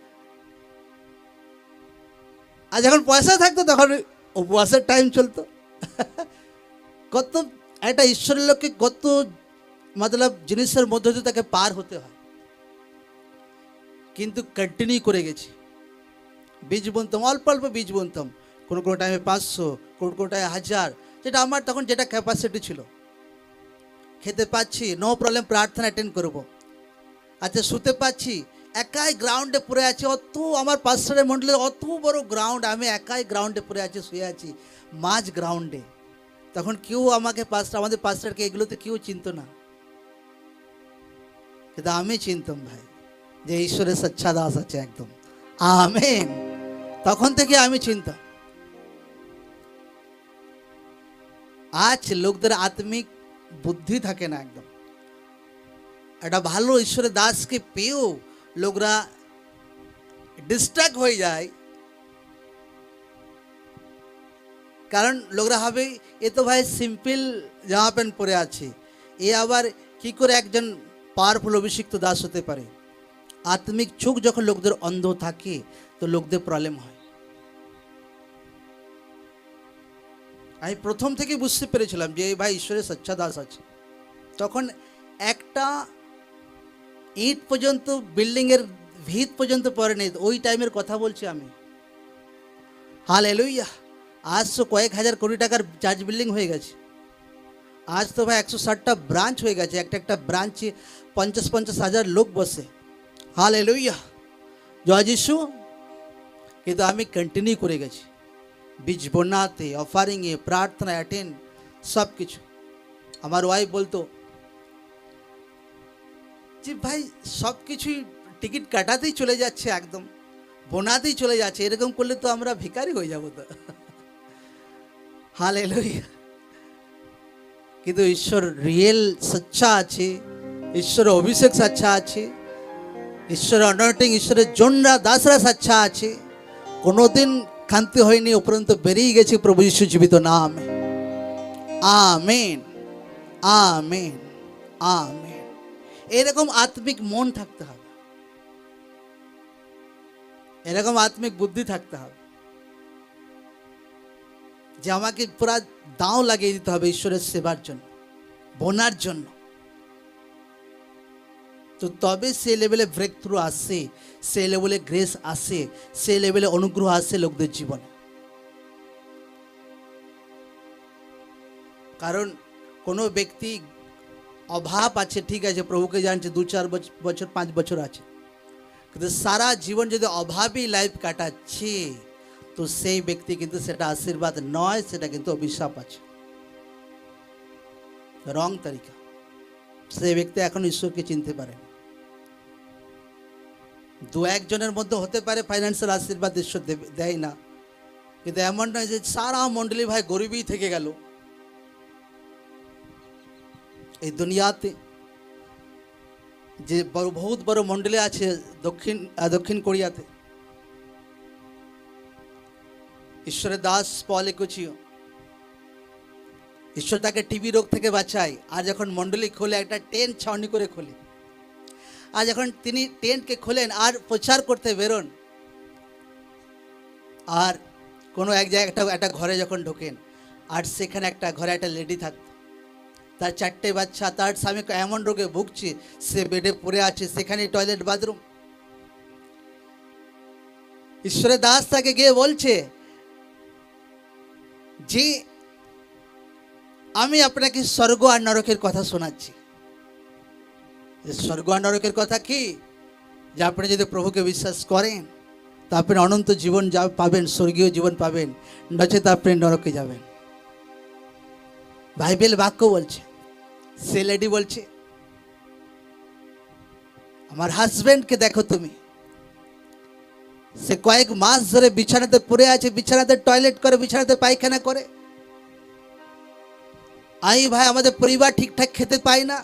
আর যখন পয়সা থাকতো তখন উপবাসের টাইম চলতো। কত একটা ঈশ্বরের লোককে কত মতলব জিনিসের মধ্যে দিয়ে তাকে পার হতে হয়, কিন্তু কন্টিনিউ করে গেছি। বীজ বুনতাম, অল্প অল্প বীজ বুনতাম, কোনো টাইমে 500, কোনো টাইমে 1000, যেটা আমার তখন যেটা ক্যাপাসিটি ছিল। খেতে পাচ্ছি, নো প্রবলেম, প্রার্থনা অ্যাটেন্ড করব। আচ্ছা শুতে পাচ্ছি, একাই গ্রাউন্ডে পড়ে আছি, অত আমার পাঁচশোরের মন্ডলের অত বড় গ্রাউন্ড, আমি একাই গ্রাউন্ডে পড়ে আছি, শুয়ে আছি মাঝ গ্রাউন্ডে। তখন কেউ আমাকে আমাদের পাঁচটারকে এগুলোতে কেউ চিনত না, কিন্তু আমি চিনতাম ভাই যে ঈশ্বরের সচ্চা দাস আছে একদম। আমেন। তখন থেকে আমি চিনতাম। আজ লোকদের আত্মিক বুদ্ধি থাকে না একদম। একটা ভালো ঈশ্বরের দাসকে পেয়েও লোকরা ডিস্ট্রাক্ট হয়ে যায়, কারণ লোকরা ভাবে এ তো ভাই সিম্পল জামা প্যান্ট পরে আছে, এ আবার কি করে একজন পাওয়ারফুল অভিষিক্ত দাস হতে পারে। আত্মিক চোখ যখন লোকদের অন্ধ থাকে তো লোকদের প্রবলেম হয়। আমি প্রথম থেকে বুঝতে পেরেছিলাম যে ভাই ঈশ্বরের সচ্চা দাস আছে। তখন একটা ইট পর্যন্ত, বিল্ডিংয়ের ভিত পর্যন্ত পড়ে নেই, ওই টাইমের কথা বলছি আমি। হালেলুয়া। আজ তো কয়েক হাজার কোটি টাকার চার্জ বিল্ডিং হয়ে গেছে। আজ তো ভাই 160টা ব্রাঞ্চ হয়ে গেছে, একটা ব্রাঞ্চে 50 হাজার লোক বসে। হালেলুয়া, জয় যিশু। কিন্তু আমি কন্টিনিউ করে গেছি বীজ বোনাতে, অফারিংয়ে, প্রার্থনা অ্যাটেন্ড, সব কিছু। আমার ওয়াইফ বলতো যে ভাই সব কিছুই টিকিট কাটাতেই চলে যাচ্ছে, একদম বোনাতেই চলে যাচ্ছে, এরকম করলে তো আমরা ভিখারি হয়ে যাবো তো। হালেলুয়া। কিন্তু ঈশ্বর রিয়েল সচ্চা আছে, ঈশ্বরের অভিষেক সচ্চা আছে, ঈশ্বরের অনয়েন্টিং, ঈশ্বরের জনরা দাসরা সচ্চা আছে। কোনোদিন খান্তি হয়নি, উপরন্ত বেরিয়ে গেছে প্রভু যীশু জীবিত নামে। Amen, amen, amen. এরকম আত্মিক মন থাকতে হবে, এরকম আত্মিক বুদ্ধি থাকতে হবে যে আমাকে পুরা দাও লাগিয়ে দিতে হবে ঈশ্বরের সেবার জন্য, বোনার জন্য। তো তবে সে লেভেলে ব্রেক থ্রু আসে, সে লেভেলে গ্রেস আসে, সে লেভেলে অনুগ্রহ আসে লোকদের জীবনে। কারণ কোনো ব্যক্তি অভাব আছে, ঠিক আছে, প্রভুকে জানছে, 2-4 বছর 5 বছর আছে, কিন্তু সারা জীবন যদি অভাবই লাইফ কাটাচ্ছে তো সেই ব্যক্তি কিন্তু সেটা আশীর্বাদ নয়, সেটা কিন্তু অভিশাপ আছে, রং তরিকা। সেই ব্যক্তি এখন ঈশ্বরকে চিনতে পারে। 2-1 জনের মধ্যে হতে পারে ফাইন্যান্সিয়াল আশীর্বাদ ঈশ্বর দেয় না, কিন্তু এমন নয় যে সারা মণ্ডলী ভাই গরিবই থেকে গেল। এই দুনিয়াতে যে বহুত বড় মণ্ডলী আছে দক্ষিণ কোরিয়াতে, ঈশ্বরের দাস পলে কুচিও, ঈশ্বর তাকে টিবি রোগ থেকে বাঁচায়। আর যখন মণ্ডলী খোলে, একটা টেন্ট ছাউনি করে খোলে, আর যখন তিনি টেন্টকে খোলেন আর প্রচার করতে বেরোন, আর কোনো এক জায়গায় একটা ঘরে যখন ঢোকেন, আর সেখানে একটা ঘরে একটা লেডি থাকতো, তার 4টে বাচ্চা, তার স্বামী এমন রোগে ভুগছে, সে বেডে পড়ে আছে, সেখানে টয়লেট বাথরুম। ঈশ্বরের দাস তাকে গিয়ে বলছে যে আমি আপনাকে স্বর্গ আর নরকের কথা শোনাচ্ছি। স্বর্গ আর নরকের কথা কি? যে আপনি যদি প্রভুকে বিশ্বাস করেন তো আপনি অনন্ত জীবন যা পাবেন, স্বর্গীয় জীবন পাবেন, নচেত আপনি নরকে যাবেন। বাইবেল বাক্য বলছে, সে লেডি বলছে, আমার হাজবেন্ডকে দেখো তুমি, সে কয়েক মাস ধরে বিছানাতে পড়ে আছে, বিছানাতে টয়লেট করে, বিছানাতে পায়খানা করে। আই ভাই, আমাদের পরিবার ঠিকঠাক খেতে পায় না,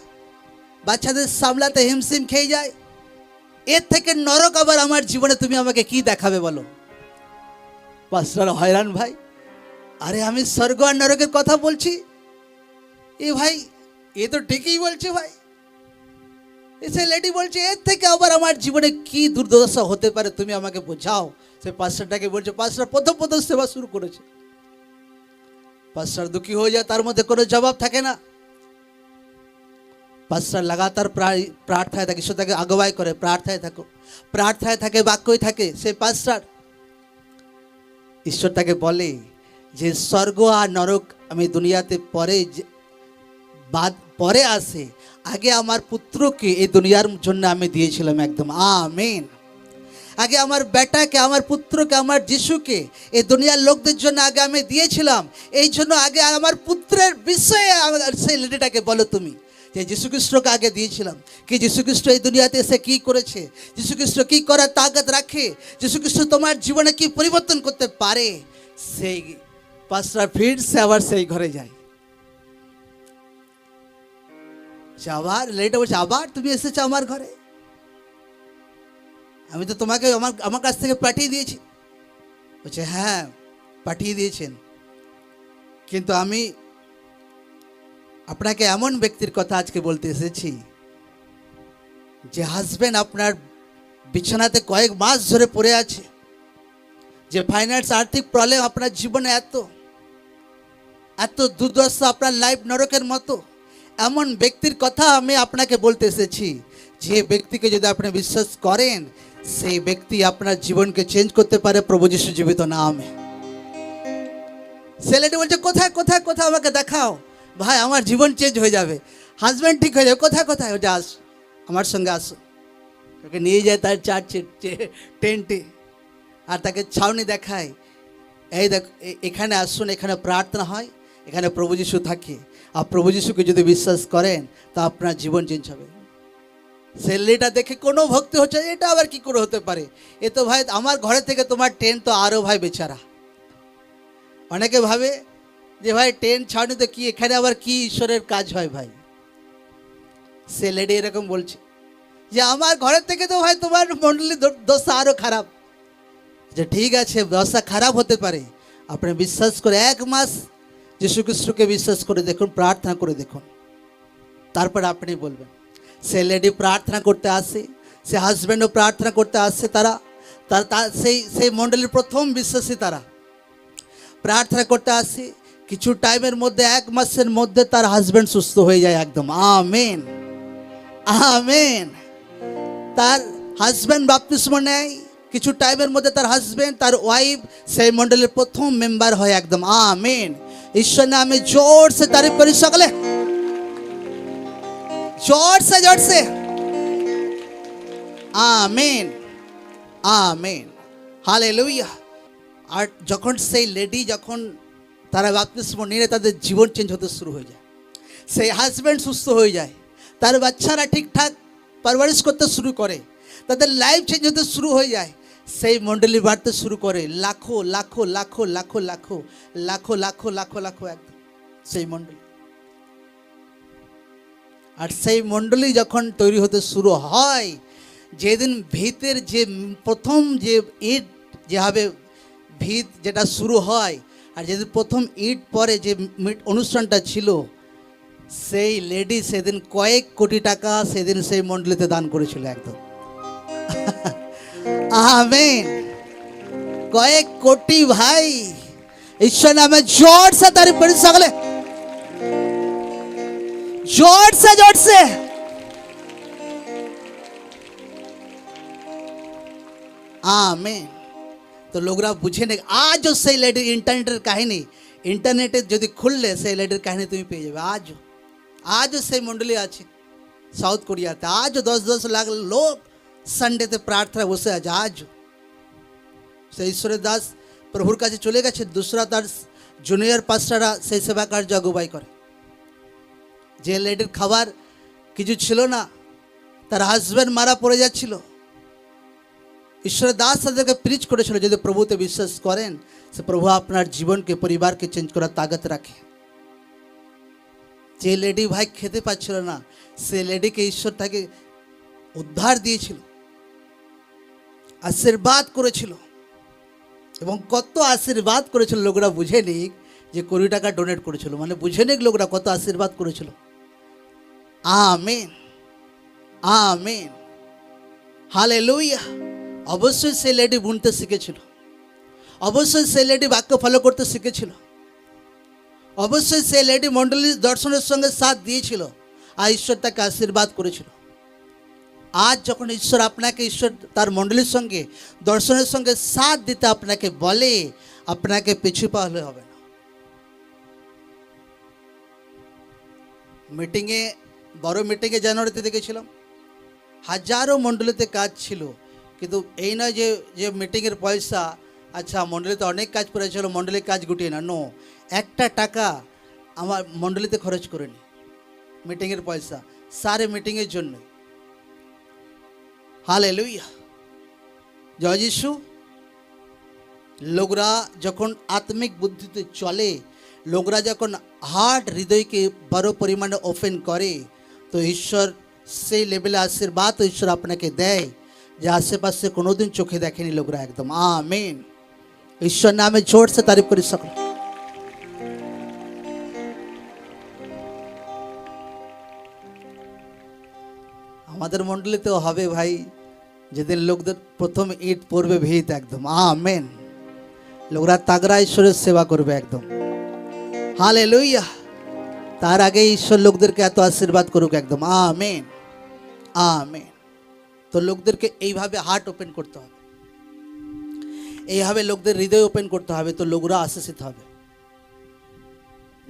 বাচ্চাদের সামলাতে হিমশিম খেয়ে যায়। এর থেকে নরক আবার আমার জীবনে তুমি আমাকে কি দেখাবে বলো? পাস্টার হয়রান ভাই, আরে আমি স্বর্গ আর নরকের কথা বলছি, এ ভাই এ তো ঠিকই বলছে ভাই। সে লেডি বলছে এর থেকে আবার আমার জীবনে কি দুর্দশা হতে পারে তুমি আমাকে বোঝাও। সে পাস্টারটাকে বলছে, পাস্টার প্রথম সেবা শুরু করেছে। পাস্টার দুঃখী হয়ে যায়, তার মধ্যে কোনো জবাব থাকে না। পাস্টার লাগাতার প্রার্থনায় থাকে, ঈশ্বর তাকে আগুয়াই করে, প্রার্থনায় থাকো, প্রার্থনায় থাকে, বাক্যই থাকে। সে পাস্টার, ঈশ্বর তাকে বলে যে স্বর্গ আর নরক আমি দুনিয়াতে পরে আসে, আগে আমার পুত্রকে এই দুনিয়ার জন্য আমি দিয়েছিলাম একদম। আমেন। আগে আমার বেটাকে, আমার পুত্রকে, আমার যিশুকে এই দুনিয়ার লোকদের জন্য আগে আমি দিয়েছিলাম। এই জন্য আগে আমার পুত্রের বিষয়ে সেই লেডিটাকে বলো তুমি যে যিশু খ্রিস্টকে আগে দিয়েছিলাম। কি যিশু খ্রিস্ট এই দুনিয়াতে এসে কি করেছে, যিশু খ্রিস্ট কি করার তাগত রাখে, যিশু খ্রিস্ট তোমার জীবনে কি পরিবর্তন করতে পারে। সেই পাঁচটা ফিট সে আবার সেই ঘরে যায়। আবার লেডিটা বলছে, আবার তুমি এসেছো আমার ঘরে, আমি তো তোমাকে আমার কাছ থেকে পাঠিয়ে দিয়েছি। বলছে হ্যাঁ পাঠিয়ে দিয়েছেন, কিন্তু আমি আপনাকে এমন ব্যক্তির কথা আজকে বলতে এসেছি যে হাজবেন্ড আপনার বিছানাতে কয়েক মাস ধরে পড়ে আছে, যে ফাইন্যান্স আর্থিক প্রবলেম আপনার জীবনে এত দুর্দশা, আপনার লাইফ নরকের মতো, এমন ব্যক্তির কথা আমি আপনাকে বলতে এসেছি। যে ব্যক্তিকে যদি আপনি বিশ্বাস করেন, সেই ব্যক্তি আপনার জীবনকে চেঞ্জ করতে পারে প্রভু যিশু জীবিত নামে। ছেলেটি বলছে কোথায় কোথায় কোথায় আমাকে দেখাও ভাই, আমার জীবন চেঞ্জ হয়ে যাবে, হাজব্যান্ড ঠিক হয়ে যাবে। কোথায় কোথায়? ওটা আস, আমার সঙ্গে আসো। ওকে নিয়ে যায় তার চার্চে টেন্টে, আর তাকে ছাউনি দেখায়, এই দেখ এখানে আসুন, এখানে প্রার্থনা হয়, এখানে প্রভু যিশু থাকে, আর প্রভু যিশুকে যদি বিশ্বাস করেন তা আপনার জীবন চেঞ্জ হবে। ছেলেটা দেখে কোনো ভক্তি হচ্ছে, এটা আবার কি করে হতে পারে, এ তো ভাই আমার ঘরে থেকে তোমার টেন্ট তো আরও ভাই বেচারা। অনেকে ভাবে যে ভাই টেন্ট ছাউনি তো কি, এখানে আবার কি ঈশ্বরের কাজ হয় ভাই। সে লেডি এরকম বলছে যে আমার ঘরের থেকে তো ভাই তোমার মণ্ডলী দশা আরও খারাপ। যে ঠিক আছে, দশা খারাপ হতে পারে, আপনি বিশ্বাস করে 1 মাস যিশু খ্রিস্টকে বিশ্বাস করে দেখুন, প্রার্থনা করে দেখুন, তারপর আপনি বলবেন। সে লেডি প্রার্থনা করতে আসে, সে হাজব্যান্ডও প্রার্থনা করতে আসে, তারা সেই মণ্ডলীর প্রথম বিশ্বাসী, তারা প্রার্থনা করতে আসে। কিছু টাইমের মধ্যে 1 মাসের মধ্যে তার হাজব্যান্ড সুস্থ হয়ে যায় একদম। Amen amen. তার হাজব্যান্ড বাপ্তিস্ম নেয়, কিছু টাইমের মধ্যে তার হাজব্যান্ড, তার ওয়াইফ সেই মণ্ডলের প্রথম মেম্বার হয় একদম। আমেন। ঈশ্বর নামে জোর সে তারিফ করি সকলে, জোর সে আমেন আমেন হালেলুয়া। আর যখন সেই লেডি, যখন তারা বাপ্তিস্ম নিয়ে তাদের জীবন চেঞ্জ হতে শুরু হয়ে যায়, সেই হাজব্যান্ড সুস্থ হয়ে যায়, তার বাচ্চারা ঠিকঠাক পারভারিশ করতে শুরু করে, তাদের লাইফ চেঞ্জ হতে শুরু হয়ে যায়, সেই মণ্ডলী বাড়তে শুরু করে, লাখো লাখো লাখো লাখো লাখো লাখো লাখো লাখো লাখো একদম সেই মণ্ডলী। আর সেই মণ্ডলী যখন তৈরি হতে শুরু হয়, যেদিন ভিতের যে প্রথম যে ইট যেভাবে ভিত যেটা শুরু হয়, আর যেদিন প্রথম ইট পরে যে অনুষ্ঠানটা ছিল, সেই লেডি সেদিন কয়েক কোটি টাকা সেদিন সেই মণ্ডলীতে দান করেছিল একদম। আমেন। কয়েক কোটি ভাই, ঈশ্বর নামে জোর সে তারিফ করি সকলে, जोर से आमीन। तो लोगरा बुझे नहीं आज जो সেই লেডির ইন্টারনেটের কাহিনী, ইন্টারনেটে যদি খুললে সেই লেডির কাহিনী তুমি পেয়ে যাবে। আজও সেই মণ্ডলী আছে সাউথ কোরিয়াতে, আজও 10-10 লাখ লোক সানডেতে প্রার্থনা বসে আছে। সেই ঈশ্বরের দাস প্রভুর কাছে চলে গেছে, দুসরা তার জুনিয়র পাস্টাররা সেই সেবা কার্য আগুবাই করে। যে লেডির খাবার কিছু ছিল না, তার হাজব্যান্ড মারা পড়ে যাচ্ছিল, ঈশ্বরের দাস তাদেরকে প্রিচ করেছিল, যদি প্রভুতে বিশ্বাস করেন সে প্রভু আপনার জীবনকে, পরিবারকে চেঞ্জ করার তাগত রাখে। যে লেডি ভাই খেতে পাচ্ছিল না, সে লেডিকে ঈশ্বর তাকে উদ্ধার দিয়েছিল, আশীর্বাদ করেছিল। এবং কত আশীর্বাদ করেছিল লোকরা বুঝে নিক, যে 20 টাকা ডোনেট করেছিল, মানে বুঝে নিক লোকরা কত আশীর্বাদ করেছিল। Amen, amen, hallelujah. অবশ্যই সেই লেডি বুনতে শিখেছিল, অবশ্যই সেই লেডি বাক্য ফলো করতে শিখেছিল, অবশ্যই সেই লেডি মণ্ডলী দর্শনের সঙ্গে সাথ দিয়েছিল, আর ঈশ্বর তাকে আশীর্বাদ করেছিল। আজ যখন ঈশ্বর আপনাকে, ঈশ্বর তার মণ্ডলীর সঙ্গে, দর্শনের সঙ্গে সাথ দিতে আপনাকে বলে, আপনাকে পিছু পা হলে হবে না। মিটিংয়ে, বড় মিটিংয়ে জানুয়ারিতে দেখেছিলাম, হাজারো মণ্ডলীতে কাজ ছিল, কিন্তু এই নয় যে যে মিটিংয়ের পয়সা, আচ্ছা মণ্ডলীতে অনেক কাজ পড়েছিল, মণ্ডলীর কাজ গুটিয়ে না, নো, একটা টাকা আমার মণ্ডলীতে খরচ করিনি। মিটিংয়ের পয়সা সারে মিটিংয়ের জন্য। হালেলুয়া, জয় যিশু। লোকরা যখন আত্মিক বুদ্ধিতে চলে, লোকরা যখন হার্ট, হৃদয়কে বড় পরিমাণে ওপেন করে, তো ঈশ্বর সেই লেভেলে আশীর্বাদ ঈশ্বর আপনাকে দেয়, যে আশেপাশে কোনোদিন চোখে দেখেনি লোকরা। একদম আমেন। ঈশ্বর নামে জোর সে তারিফ করি সকলে। আমাদের মণ্ডলীতেও হবে ভাই, যেদিন লোকদের প্রথম ইট পড়বে ভিত, একদম আমেন। লোকরা তাগড়া ঈশ্বরের সেবা করবে, একদম হালেলুয়া। তার আগে ঈশ্বর লোকদেরকে এত আশীর্বাদ করুক, একদম আমেন, আমেন। তো লোকদেরকে এইভাবে হার্ট ওপেন করতে হবে, এইভাবে লোকদের হৃদয় ওপেন করতে হবে, তো লোকরা আশীষিত হবে,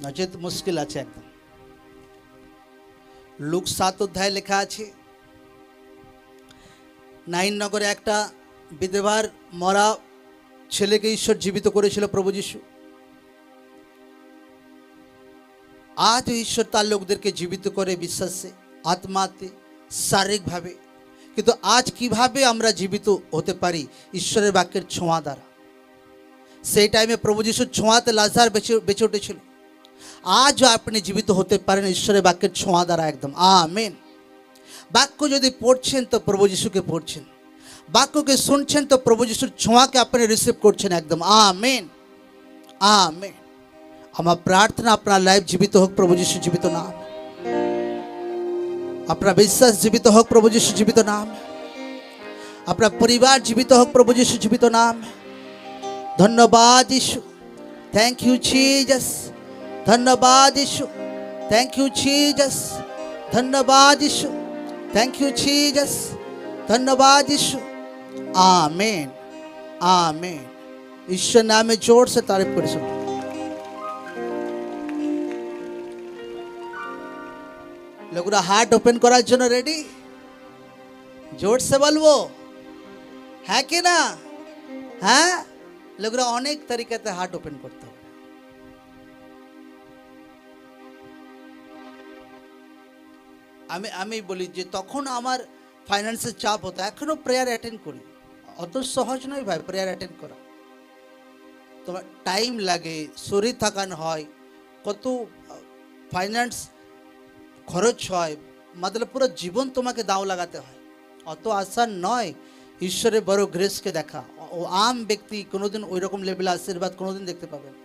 নচেত মুশকিল আছে একদম। লুক 7 অধ্যায় লেখা আছে, নাইননগরে একটা বিধবার মরা ছেলেকে ঈশ্বর জীবিত করেছিল প্রভু যিশু। আজ ঈশ্বর তার লোকদেরকে জীবিত করে বিশ্বাসে, আত্মাতে, শারীরিকভাবে। কিন্তু আজ কিভাবে আমরা জীবিত হতে পারি? ঈশ্বরের বাক্যের ছোঁয়া দ্বারা। সেই টাইমে প্রভু যিশুর ছোঁয়াতে লাজার বেঁচে উঠেছিল। আজও আপনি জীবিত হতে পারেন ঈশ্বরের বাক্যের ছোঁয়া দ্বারা, একদম আমেন। বাক্য যদি পড়ছেন তো প্রভু যিশুকে পড়ছেন, বাক্যকে শুনছেন তো প্রভু যিশুর ছোঁয়াকে আপনি রিসিভ করছেন, একদম আমেন, আমেন। আমার প্রার্থনা আপনার লাইফ জীবিত হোক প্রভু যিশু জীবিত নাম, আপনার বিশ্বাস জীবিত হোক প্রভু যিশু জীবিত নাম, আপনার পরিবার জীবিত হোক প্রভু যিশু জীবিত নাম। ধন্যবাদ যিশু, থ্যাংক ইউ জিসাস, ধন্যবাদ যিশু, থ্যাংক ইউ জিসাস, ধন্যবাদ যিশু, থ্যাংক ইউ জিসাস, ধন্যবাদ যিশু। आमेन, आमेन। ईश्वर नाम में जोर से तारीफ कर सकते। लोगरा हार्ट ओपन करार जন্য रेडी? जोर से बोलबो, है कि ना? हाँ, लोगरा अनेक तरीकाते हार्ट ओपन करते হবে। আমি বলি যে তখন আমার ফাইন্যান্সের চাপ হতো, এখনো প্রেয়ার অ্যাটেন্ড করি। অত সহজ নয় ভাই প্রেয়ার অ্যাটেন্ড করা, তোমার টাইম লাগে, শরীর থাকান হয়, কত ফাইন্যান্স খরচ হয়, मतलब পুরো জীবন তোমাকে দাও লাগাতে হয়। অত আসান নয় ঈশ্বরের বড় গ্রেসকে দেখা। ও আম ব্যক্তি কোনোদিন ওই রকম লেভেলে আশীর্বাদ কোনোদিন দেখতে পাবে না।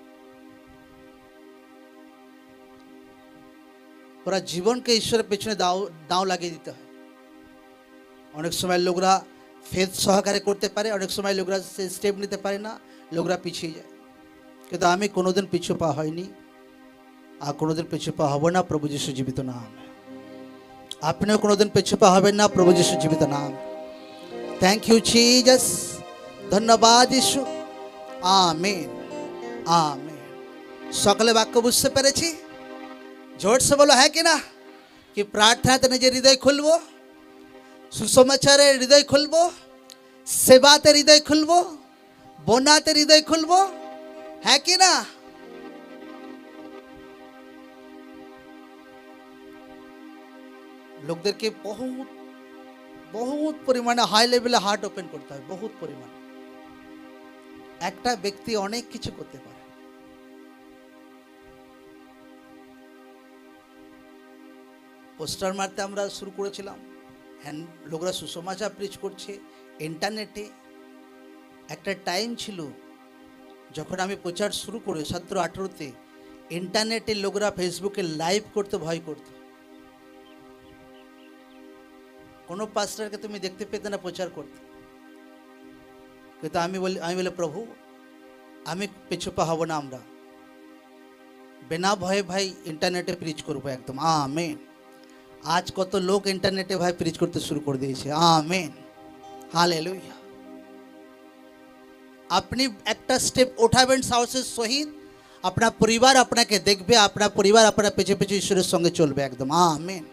পুরো জীবনকে ঈশ্বরের পেছনে দাও লাগিয়ে দিতে হয়। অনেক সময় লোকরা ফেথ সহকারে করতে পারে, অনেক সময় লোকরা সে স্টেপ নিতে পারে না, লোকরা পিছিয়ে যায়। কিন্তু আমি কোনোদিন পিছু পা হয়নি, আর কোনোদিন পিছু পা হব না। প্রভু যিশু জীবিত নাম। আপনিও কোনোদিন পিছু পা হবেন না। প্রভু যিশু জীবিত নাম। থ্যাংক ইউ জিসাস, ধন্যবাদ যিশু। Amen, amen. সকলে বাক্য বুঝতে পেরেছি? জোর সে বলো, হ্যাঁ কি না? কি প্রার্থনাতে নিজের হৃদয় খুলবো, সুসমাচারে হৃদয় খুলবো, সেবাতে হৃদয় খুলবো, বোনাতে হৃদয় খুলবো, হ্যাঁ কি না? লোকদেরকে বহুত বহুত পরিমাণে হাই লেভেলে হার্ট ওপেন করতে হয়, বহুত পরিমাণে। একটা ব্যক্তি অনেক কিছু করতে পারে। পোস্টার মারতে আমরা শুরু করেছিলাম, হ্যাঁ, লোকরা সুসমাচার প্রিচ করছে ইন্টারনেটে। একটা টাইম ছিল যখন আমি প্রচার শুরু করে 17-18-তে, ইন্টারনেটে লোকরা ফেসবুকে লাইভ করতে ভয় করত। কোনো পাস্টারকে তুমি দেখতে পেতে না প্রচার করতে। কিন্তু আমি বলি প্রভু, আমি পিছুপা হব না, আমরা বিনা ভয়ে ভাই ইন্টারনেটে প্রিচ করবো একদম। আমেন। আজ কত লোক ইন্টারনেটে ভাই প্রিচ করতে শুরু করে দিয়েছে। Amen, hallelujah. আপনি একটা স্টেপ ওঠাবেন সাহসের সহিত, আপনার পরিবার আপনাকে দেখবে, আপনার পরিবার আপনার পেছনে পেছনে ঈশ্বরের সঙ্গে চলবে একদম। আমেন।